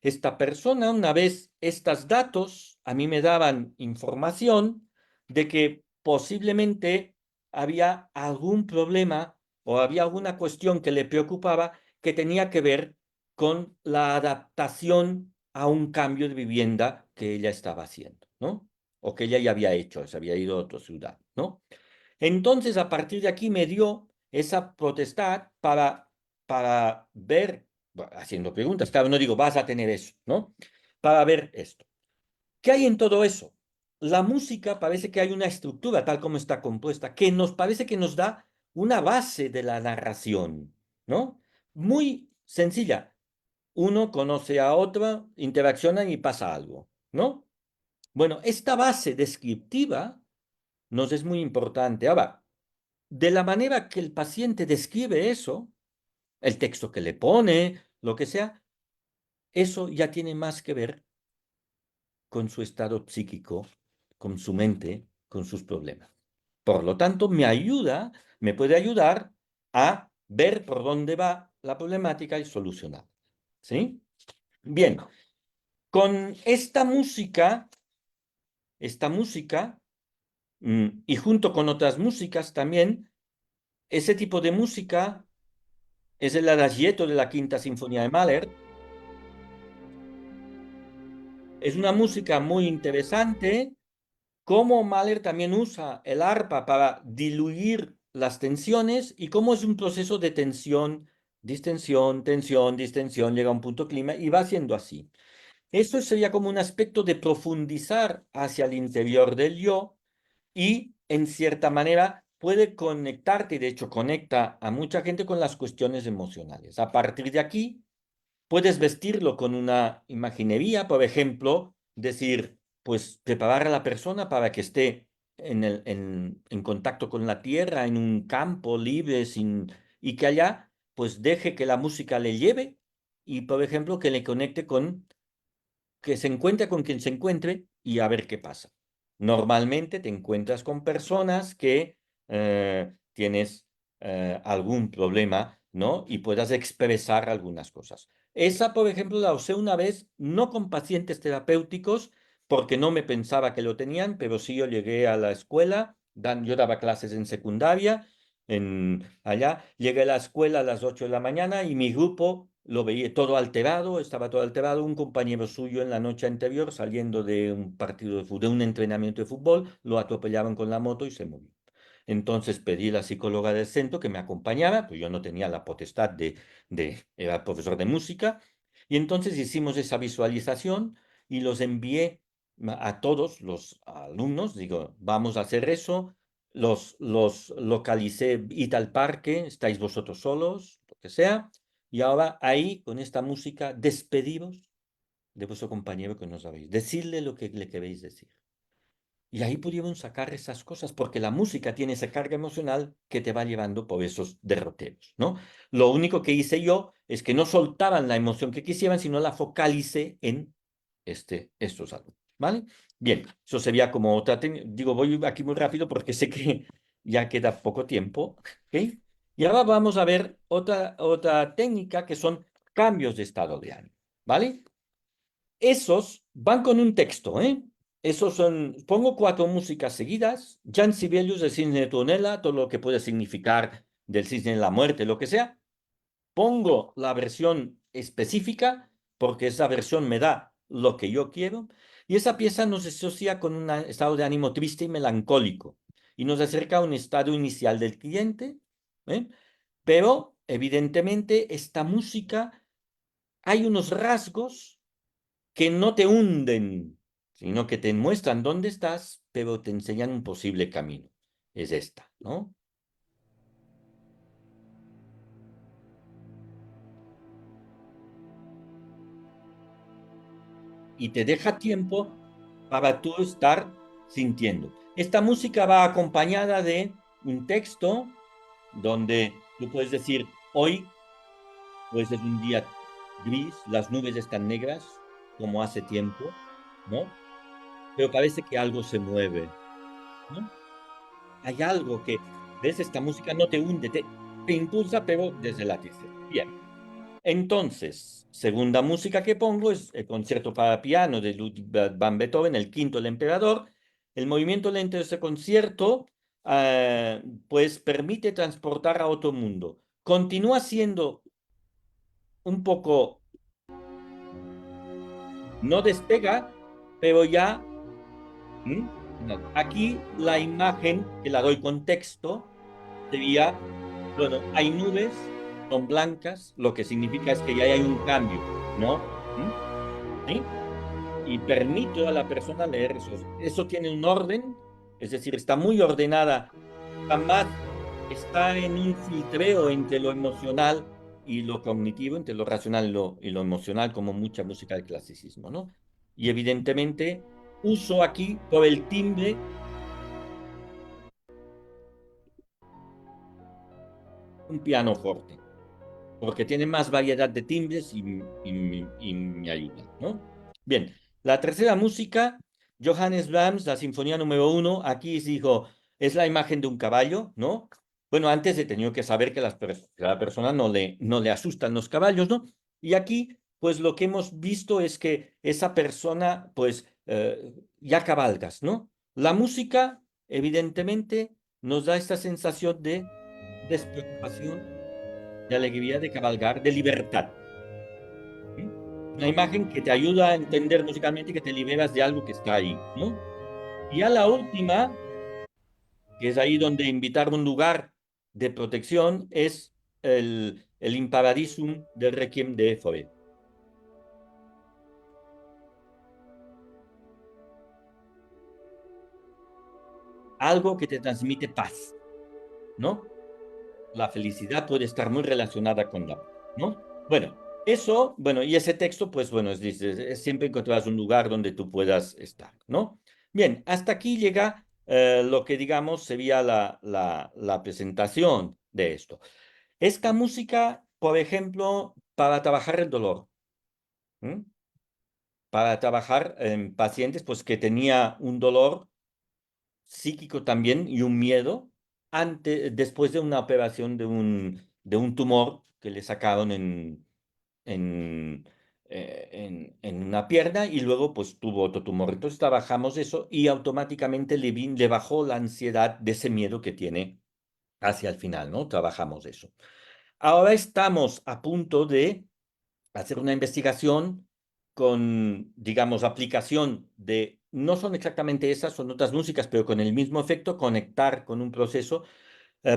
esta persona, una vez estos datos, a mí me daban información de que posiblemente había algún problema o había alguna cuestión que le preocupaba que tenía que ver con la adaptación a un cambio de vivienda que ella estaba haciendo, ¿no? O que ella ya había hecho, se había ido a otra ciudad, ¿no? Entonces, a partir de aquí me dio esa potestad para ver, bueno, haciendo preguntas, claro, no digo, vas a tener eso, ¿no? Para ver esto. ¿Qué hay en todo eso? La música parece que hay una estructura tal como está compuesta, que nos parece que nos da una base de la narración, ¿no? Muy sencilla. Uno conoce a otro, interaccionan y pasa algo, ¿no? Bueno, esta base descriptiva nos es muy importante. Ahora, de la manera que el paciente describe eso, el texto que le pone, lo que sea, eso ya tiene más que ver con su estado psíquico, con su mente, con sus problemas. Por lo tanto, me puede ayudar a ver por dónde va la problemática y solucionar. ¿Sí? Bien, con esta música, y junto con otras músicas también, ese tipo de música es el Adagietto de la Quinta Sinfonía de Mahler. Es una música muy interesante, cómo Mahler también usa el arpa para diluir las tensiones y cómo es un proceso de tensión, distensión, tensión, distensión, llega a un punto clima y va siendo así. Esto sería como un aspecto de profundizar hacia el interior del yo y, en cierta manera, puede conectarte, y de hecho conecta a mucha gente con las cuestiones emocionales. A partir de aquí, puedes vestirlo con una imaginería, por ejemplo, decir, pues preparar a la persona para que esté en contacto con la tierra, en un campo libre, y que allá pues deje que la música le lleve y, por ejemplo, que le conecte que se encuentre con quien se encuentre y a ver qué pasa. Normalmente te encuentras con personas que tienes algún problema, ¿no? Y puedas expresar algunas cosas. Esa, por ejemplo, la usé una vez, no con pacientes terapéuticos, porque no me pensaba que lo tenían, pero sí yo llegué a la escuela, yo daba clases en secundaria, allá, llegué a la escuela a las 8 de la mañana y mi grupo lo veía todo alterado, estaba todo alterado. Un compañero suyo en la noche anterior, saliendo de un partido de fútbol, de un entrenamiento de fútbol, lo atropellaron con la moto y se murió. Entonces pedí a la psicóloga del centro que me acompañara, pues yo no tenía la potestad era profesor de música, y entonces hicimos esa visualización y los envié a todos los alumnos, digo, vamos a hacer eso, los localicé, id al parque, estáis vosotros solos, lo que sea, y ahora ahí, con esta música, despediros de vuestro compañero que no sabéis, decidle lo que le queréis decir. Y ahí pudieron sacar esas cosas, porque la música tiene esa carga emocional que te va llevando por esos derroteros, ¿no? Lo único que hice yo es que no soltaban la emoción que quisieran, sino la focalicé en estos alumnos, ¿vale? Bien, eso sería como otra técnica. Digo, voy aquí muy rápido porque sé que ya queda poco tiempo, ¿ok? Y ahora vamos a ver otra técnica que son cambios de estado de ánimo, ¿vale? Esos van con un texto, ¿eh? Esos son, pongo 4 músicas seguidas, Jan Sibelius, el cisne de Tonela, todo lo que puede significar del cisne de la muerte, lo que sea. Pongo la versión específica, porque esa versión me da lo que yo quiero, y esa pieza nos asocia con un estado de ánimo triste y melancólico, y nos acerca a un estado inicial del cliente, ¿eh? Pero, evidentemente, esta música, hay unos rasgos que no te hunden, sino que te muestran dónde estás, pero te enseñan un posible camino. Es esta, ¿no? Y te deja tiempo para tú estar sintiendo. Esta música va acompañada de un texto donde tú puedes decir, hoy pues es un día gris, las nubes están negras, como hace tiempo, ¿no? Pero parece que algo se mueve, ¿no? Hay algo que, ves, esta música no te hunde, te impulsa, pero desde la tristeza. Bien, entonces, segunda música que pongo es el concierto para piano de Ludwig van Beethoven, el quinto, el emperador. El movimiento lento de ese concierto, pues permite transportar a otro mundo. Continúa siendo un poco, no despega, pero ya, ¿m? No. Aquí la imagen que la doy con texto sería, bueno, hay nubes, son blancas, lo que significa es que ya hay un cambio, ¿no? ¿Mm? ¿Sí? Y permito a la persona leer eso. Eso tiene un orden, es decir, está muy ordenada, jamás está en un filtreo entre lo emocional y lo cognitivo, entre lo racional y lo emocional, como mucha música del clasicismo, ¿no? Y evidentemente uso aquí por el timbre un pianoforte, porque tiene más variedad de timbres y me ayuda, ¿no? Bien, la tercera música, Johannes Brahms, la Sinfonía número 1, aquí dijo, es la imagen de un caballo, ¿no? Bueno, antes he tenido que saber que, que a la persona no le asustan los caballos, ¿no? Y aquí, pues lo que hemos visto es que esa persona, pues, ya cabalgas, ¿no? La música, evidentemente, nos da esta sensación de despreocupación, de alegría, de cabalgar, de libertad. ¿Sí? Una imagen que te ayuda a entender musicalmente que te liberas de algo que está ahí, ¿no? Y a la última, que es ahí donde invitar un lugar de protección, es el In Paradisum del Requiem de Fauré. Algo que te transmite paz, ¿no? La felicidad puede estar muy relacionada con la paz, ¿no? Bueno, Eso, bueno, y ese texto, pues bueno, siempre encontrarás un lugar donde tú puedas estar, ¿no? Bien, hasta aquí llega lo que digamos sería la presentación de esto. Esta música, por ejemplo, para trabajar el dolor, ¿m? Para trabajar en pacientes pues, que tenía un dolor psíquico también y un miedo después de una operación de un tumor que le sacaron en, en una pierna y luego pues tuvo otro tumor. Entonces trabajamos eso y automáticamente le bajó la ansiedad de ese miedo que tiene hacia el final, ¿no? Trabajamos eso. Ahora estamos a punto de hacer una investigación con, digamos, aplicación de, no son exactamente esas, son otras músicas, pero con el mismo efecto, conectar con un proceso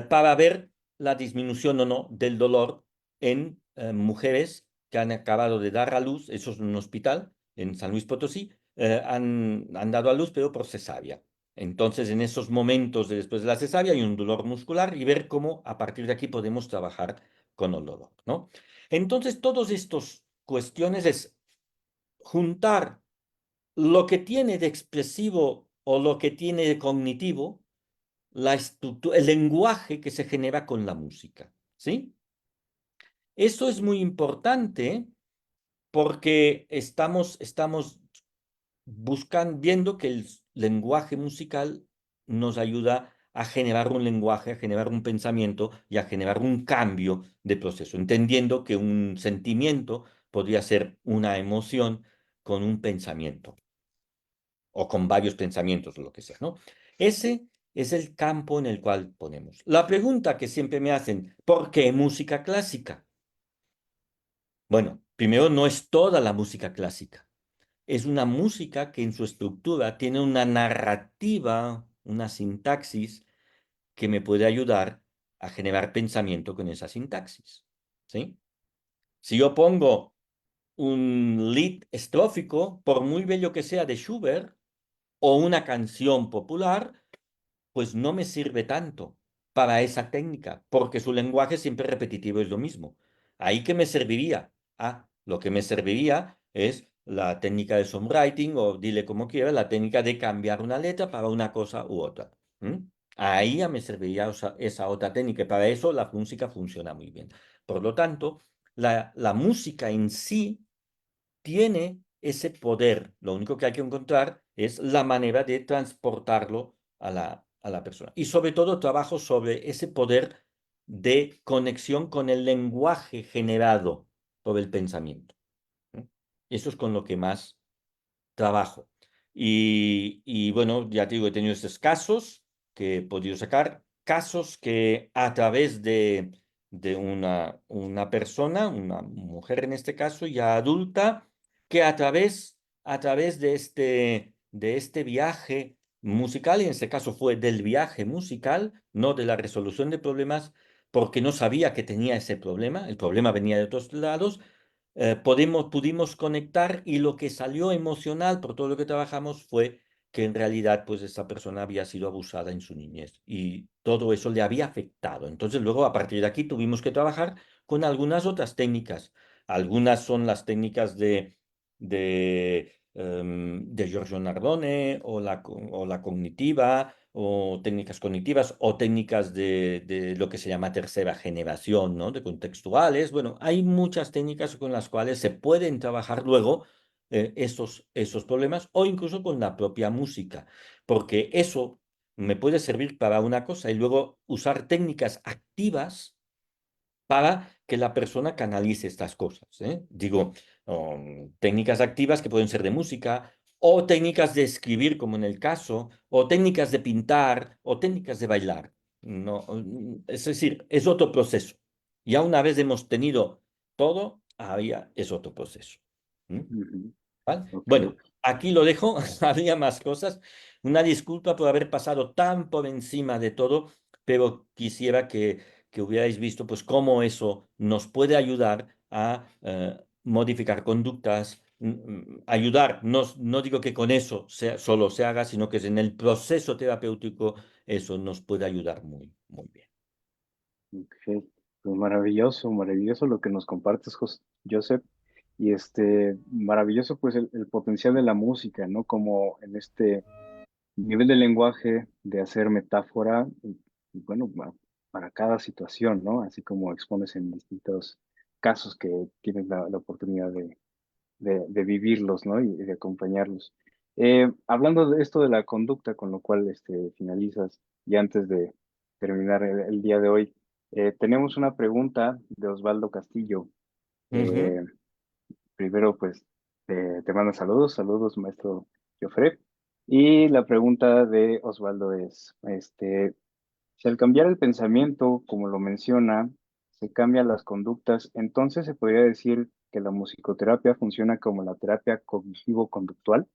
para ver la disminución o no del dolor en mujeres que han acabado de dar a luz, eso es un hospital en San Luis Potosí, han dado a luz, pero por cesárea. Entonces, en esos momentos después de la cesárea hay un dolor muscular y ver cómo a partir de aquí podemos trabajar con el dolor, ¿no? Entonces, todas estas cuestiones es juntar lo que tiene de expresivo o lo que tiene de cognitivo, la estructura, el lenguaje que se genera con la música, ¿sí? Eso es muy importante porque estamos viendo que el lenguaje musical nos ayuda a generar un lenguaje, a generar un pensamiento y a generar un cambio de proceso, entendiendo que un sentimiento podría ser una emoción con un pensamiento o con varios pensamientos o lo que sea, ¿no? Ese es el campo en el cual ponemos. La pregunta que siempre me hacen, ¿por qué música clásica? Bueno, primero no es toda la música clásica. Es una música que en su estructura tiene una narrativa, una sintaxis que me puede ayudar a generar pensamiento con esa sintaxis, ¿sí? Si yo pongo un lead estrófico, por muy bello que sea de Schubert, o una canción popular, pues no me sirve tanto para esa técnica, porque su lenguaje siempre repetitivo es lo mismo. ¿Ahí qué me serviría? Ah, lo que me serviría es la técnica de songwriting o dile como quieras, la técnica de cambiar una letra para una cosa u otra. ¿Mm? Ahí ya me serviría esa otra técnica y para eso la música funciona muy bien. Por lo tanto, la música en sí tiene ese poder. Lo único que hay que encontrar es la manera de transportarlo a la persona. Y sobre todo trabajo sobre ese poder de conexión con el lenguaje generado por el pensamiento. ¿No? Eso es con lo que más trabajo. Y bueno, ya te digo, he tenido estos casos que he podido sacar, casos que a través de una persona, una mujer en este caso, ya adulta, que a través de este viaje musical, y en este caso fue del viaje musical, no de la resolución de problemas, porque no sabía que tenía ese problema, el problema venía de otros lados, pudimos conectar y lo que salió emocional por todo lo que trabajamos fue que en realidad pues esa persona había sido abusada en su niñez y todo eso le había afectado. Entonces luego a partir de aquí tuvimos que trabajar con algunas otras técnicas. Algunas son las técnicas de Giorgio Nardone o la cognitiva o técnicas cognitivas o técnicas de lo que se llama tercera generación, ¿no? De contextuales. Bueno, hay muchas técnicas con las cuales se pueden trabajar luego esos problemas o incluso con la propia música, porque eso me puede servir para una cosa y luego usar técnicas activas para que la persona canalice estas cosas, ¿eh? Digo, técnicas activas que pueden ser de música, o técnicas de escribir, como en el caso, o técnicas de pintar, o técnicas de bailar. No, es decir, es otro proceso. Ya una vez hemos tenido todo, ahí ya es otro proceso. ¿Mm? Ujú. ¿Vale? Ok. Bueno, aquí lo dejo, había más cosas. Una disculpa por haber pasado tan por encima de todo, pero quisiera que hubierais visto pues cómo eso nos puede ayudar a modificar conductas, ayudar, no digo que con eso solo se haga, sino que en el proceso terapéutico eso nos puede ayudar muy, muy bien. Ok. Pues maravilloso, maravilloso lo que nos compartes, José. Joseph. Y maravilloso pues el potencial de la música, ¿no? Como en este nivel de lenguaje, de hacer metáfora, y bueno, para cada situación, ¿no? Así como expones en distintos casos que tienes la oportunidad de vivirlos, ¿no? Y de acompañarlos. Hablando de esto de la conducta, con lo cual finalizas, y antes de terminar el día de hoy, tenemos una pregunta de Osvaldo Castillo. Ujú. Eh, Primero, pues, te mando saludos, saludos, maestro Jofre. Y la pregunta de Osvaldo es, si al cambiar el pensamiento, como lo menciona, se cambian las conductas, entonces se podría decir que la musicoterapia funciona como la terapia cognitivo-conductual.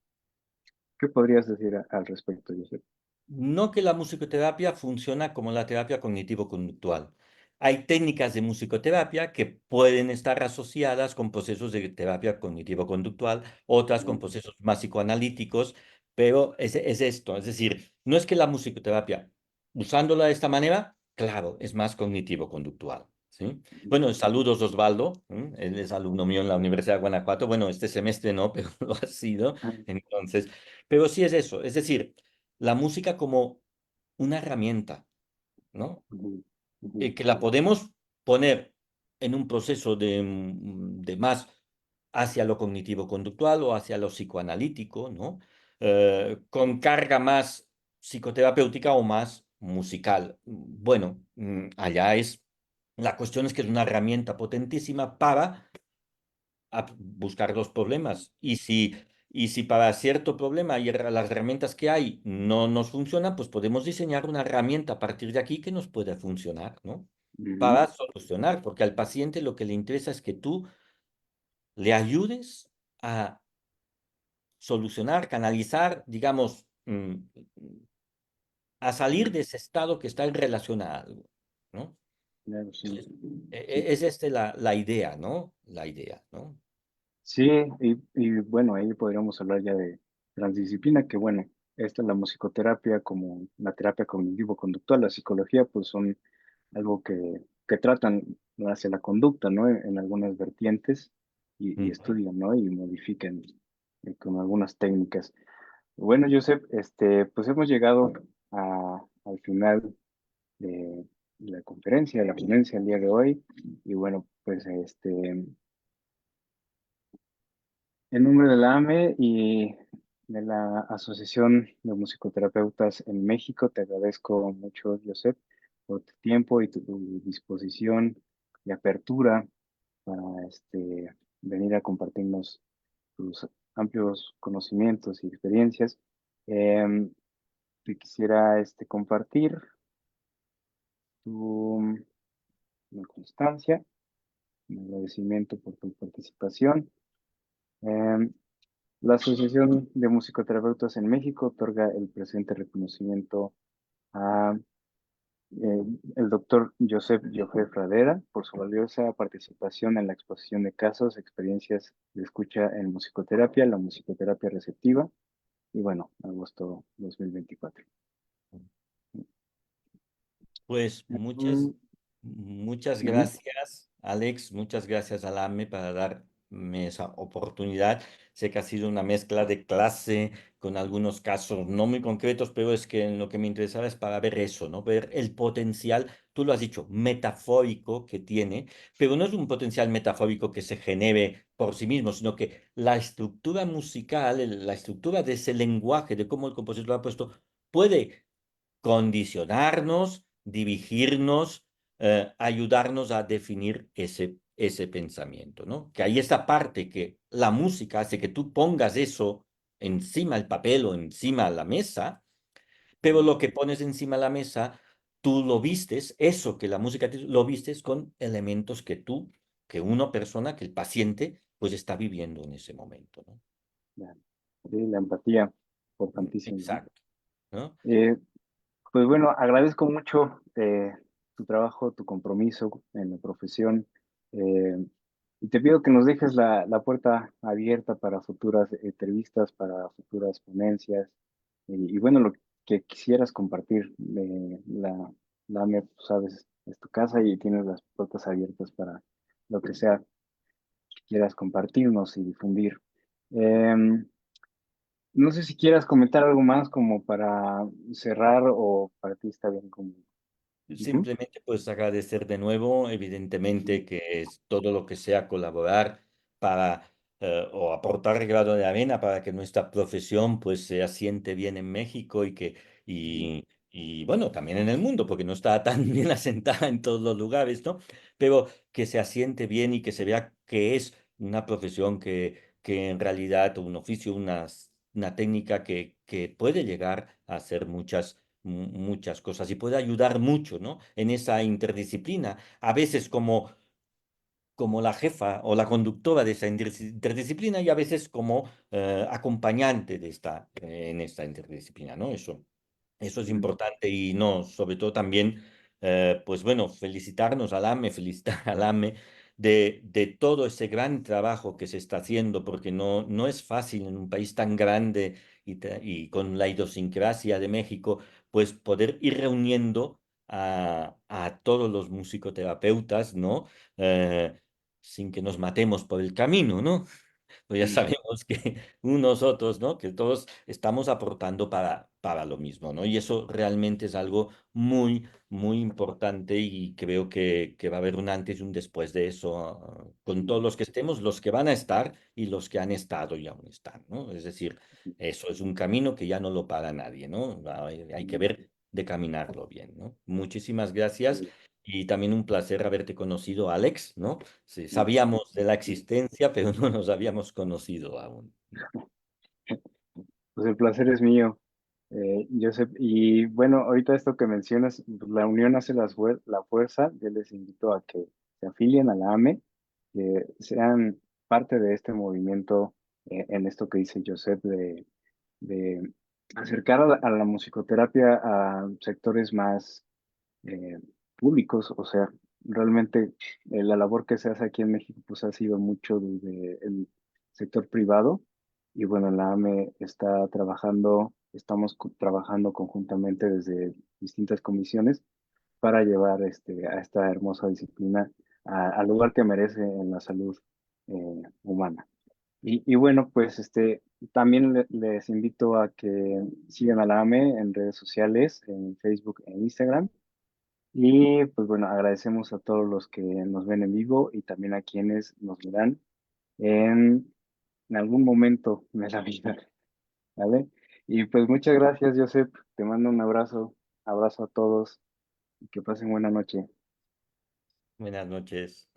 ¿Qué podrías decir al respecto, José? No que la musicoterapia funciona como la terapia cognitivo-conductual. Hay técnicas de musicoterapia que pueden estar asociadas con procesos de terapia cognitivo-conductual, otras con procesos más psicoanalíticos, pero es esto, es decir, no es que la musicoterapia, usándola de esta manera, claro, es más cognitivo-conductual, ¿sí? Bueno, saludos Osvaldo, él es alumno mío en la Universidad de Guanajuato, bueno, este semestre no, pero lo ha sido, entonces, pero sí es eso, es decir, la música como una herramienta, ¿no? Ujú, ujú, Que la podemos poner en un proceso de más hacia lo cognitivo-conductual o hacia lo psicoanalítico, ¿no? Con carga más psicoterapéutica o más musical. Bueno, allá es, la cuestión es que es una herramienta potentísima para buscar los problemas. Y si para cierto problema y las herramientas que hay no nos funcionan, pues podemos diseñar una herramienta a partir de aquí que nos pueda funcionar, ¿no? ujú, Para solucionar, porque al paciente lo que le interesa es que tú le ayudes a solucionar, canalizar, digamos, a salir de ese estado que está en relación a algo, ¿no? claro, sí, Entonces, sí. es la idea, ¿no? La idea, ¿no? Sí, y bueno, ahí podríamos hablar ya de transdisciplina, que bueno, esta es la musicoterapia como la terapia cognitivo-conductual, la psicología, pues son algo que tratan hacia la conducta, ¿no? En algunas vertientes y Mm. estudian, ¿no? Y modifican con algunas técnicas. Bueno, Joseph, pues hemos llegado al final de la conferencia, de la ponencia el día de hoy, y bueno, pues en nombre de la AME y de la Asociación de Musicoterapeutas en México, te agradezco mucho, Josep, por tu tiempo y tu disposición y apertura para venir a compartirnos tus amplios conocimientos y experiencias. Em, Te quisiera compartir tu constancia, un agradecimiento por tu participación. Em, La Asociación de Musicoterapeutas en México otorga el presente reconocimiento a el doctor Josep Joffre Fradera por su valiosa participación en la exposición de casos, experiencias de escucha en musicoterapia, la musicoterapia receptiva, y bueno, agosto 2024. Pues Mm, muchas ujú, gracias, Alex. Muchas gracias a la AME para darme esa oportunidad. Sé que ha sido una mezcla de clase con algunos casos no muy concretos, pero es que en lo que me interesaba es para ver eso, ¿no? Ver el potencial, tú lo has dicho, metafórico que tiene, pero no es un potencial metafórico que se genere por sí mismo, sino que la estructura musical, la estructura de ese lenguaje, de cómo el compositor lo ha puesto, puede condicionarnos, dirigirnos, ayudarnos a definir ese pensamiento, ¿no? Que hay esta parte que la música hace que tú pongas eso encima del papel o encima de la mesa, pero lo que pones encima de la mesa, tú lo vistes, eso que la música lo vistes con elementos que tú, que una persona, que el paciente, pues está viviendo en ese momento, ¿no? ya, sí, la empatía, importantísimo, ¿no? Exacto, ¿no? Eh, Pues bueno, agradezco mucho tu trabajo, tu compromiso en la profesión, eh, y te pido que nos dejes la puerta abierta para futuras entrevistas, para futuras ponencias, y bueno, lo que quisieras compartir. La AME, pues, sabes, es tu casa y tienes las puertas abiertas para lo que sea. quieras compartirnos y difundir. Em, no sé si quieras comentar algo más como para cerrar o para ti está bien como... Ujú, Simplemente pues agradecer de nuevo, evidentemente que es todo lo que sea colaborar para o aportar grado de arena para que nuestra profesión pues se asiente bien en México ujú, y bueno, también en el mundo, porque no está tan bien asentada en todos los lugares, ¿no? Pero que se asiente bien y que se vea que es una profesión que en realidad, un oficio, una técnica que puede llegar a hacer muchas cosas y puede ayudar mucho, ¿no? En esa interdisciplina. A veces como la jefa o la conductora de esa interdisciplina y a veces como acompañante en esta interdisciplina, ¿no? Eso es ujú, importante y no, sobre todo también, pues bueno, felicitarnos al AME, felicitar al AME de todo ese gran trabajo que se está haciendo, porque no es fácil en un país tan grande y con la idiosincrasia de México, pues poder ir reuniendo a todos los musicoterapeutas, ¿no? Eh, sin que nos matemos por el camino, ¿no? Pues ya ujú, sabemos que unos otros, ¿no? Que todos estamos aportando para lo mismo, ¿no? Y eso realmente es algo muy importante y creo que va a haber un antes y un después de eso, con todos los que estemos, los que van a estar y los que han estado y aún están, ¿no? Es decir, eso es un camino que ya no lo para nadie, ¿no? Hay que ujú, ver de caminarlo bien, ¿no? Muchísimas gracias y también un placer haberte conocido, Alex, ¿no? Sí, ujú. sabíamos de la Sí. existencia, pero no nos habíamos conocido aún. Pues el placer es mío, Joseph. Y bueno, ahorita esto que mencionas, pues, la unión hace la fuerza. Yo les invito a que se afilien a la AME, que sean parte de este movimiento en esto que dice Joseph de acercar a la musicoterapia a sectores más eh, públicos. O sea, realmente la labor que se hace aquí en México pues ha sido mucho desde el sector privado y bueno, la AME está trabajando, trabajando conjuntamente desde distintas comisiones para llevar a esta hermosa disciplina al lugar que merece en la salud humana. Y bueno, pues también les invito a que sigan a la AME en redes sociales, en Facebook e Instagram. Y pues bueno, agradecemos a todos los que nos ven en vivo y también a quienes nos verán en, en algún momento de la vida, ¿vale? Y pues muchas gracias, Joseph. Te mando un abrazo, abrazo a todos y que pasen buena noche. Buenas noches.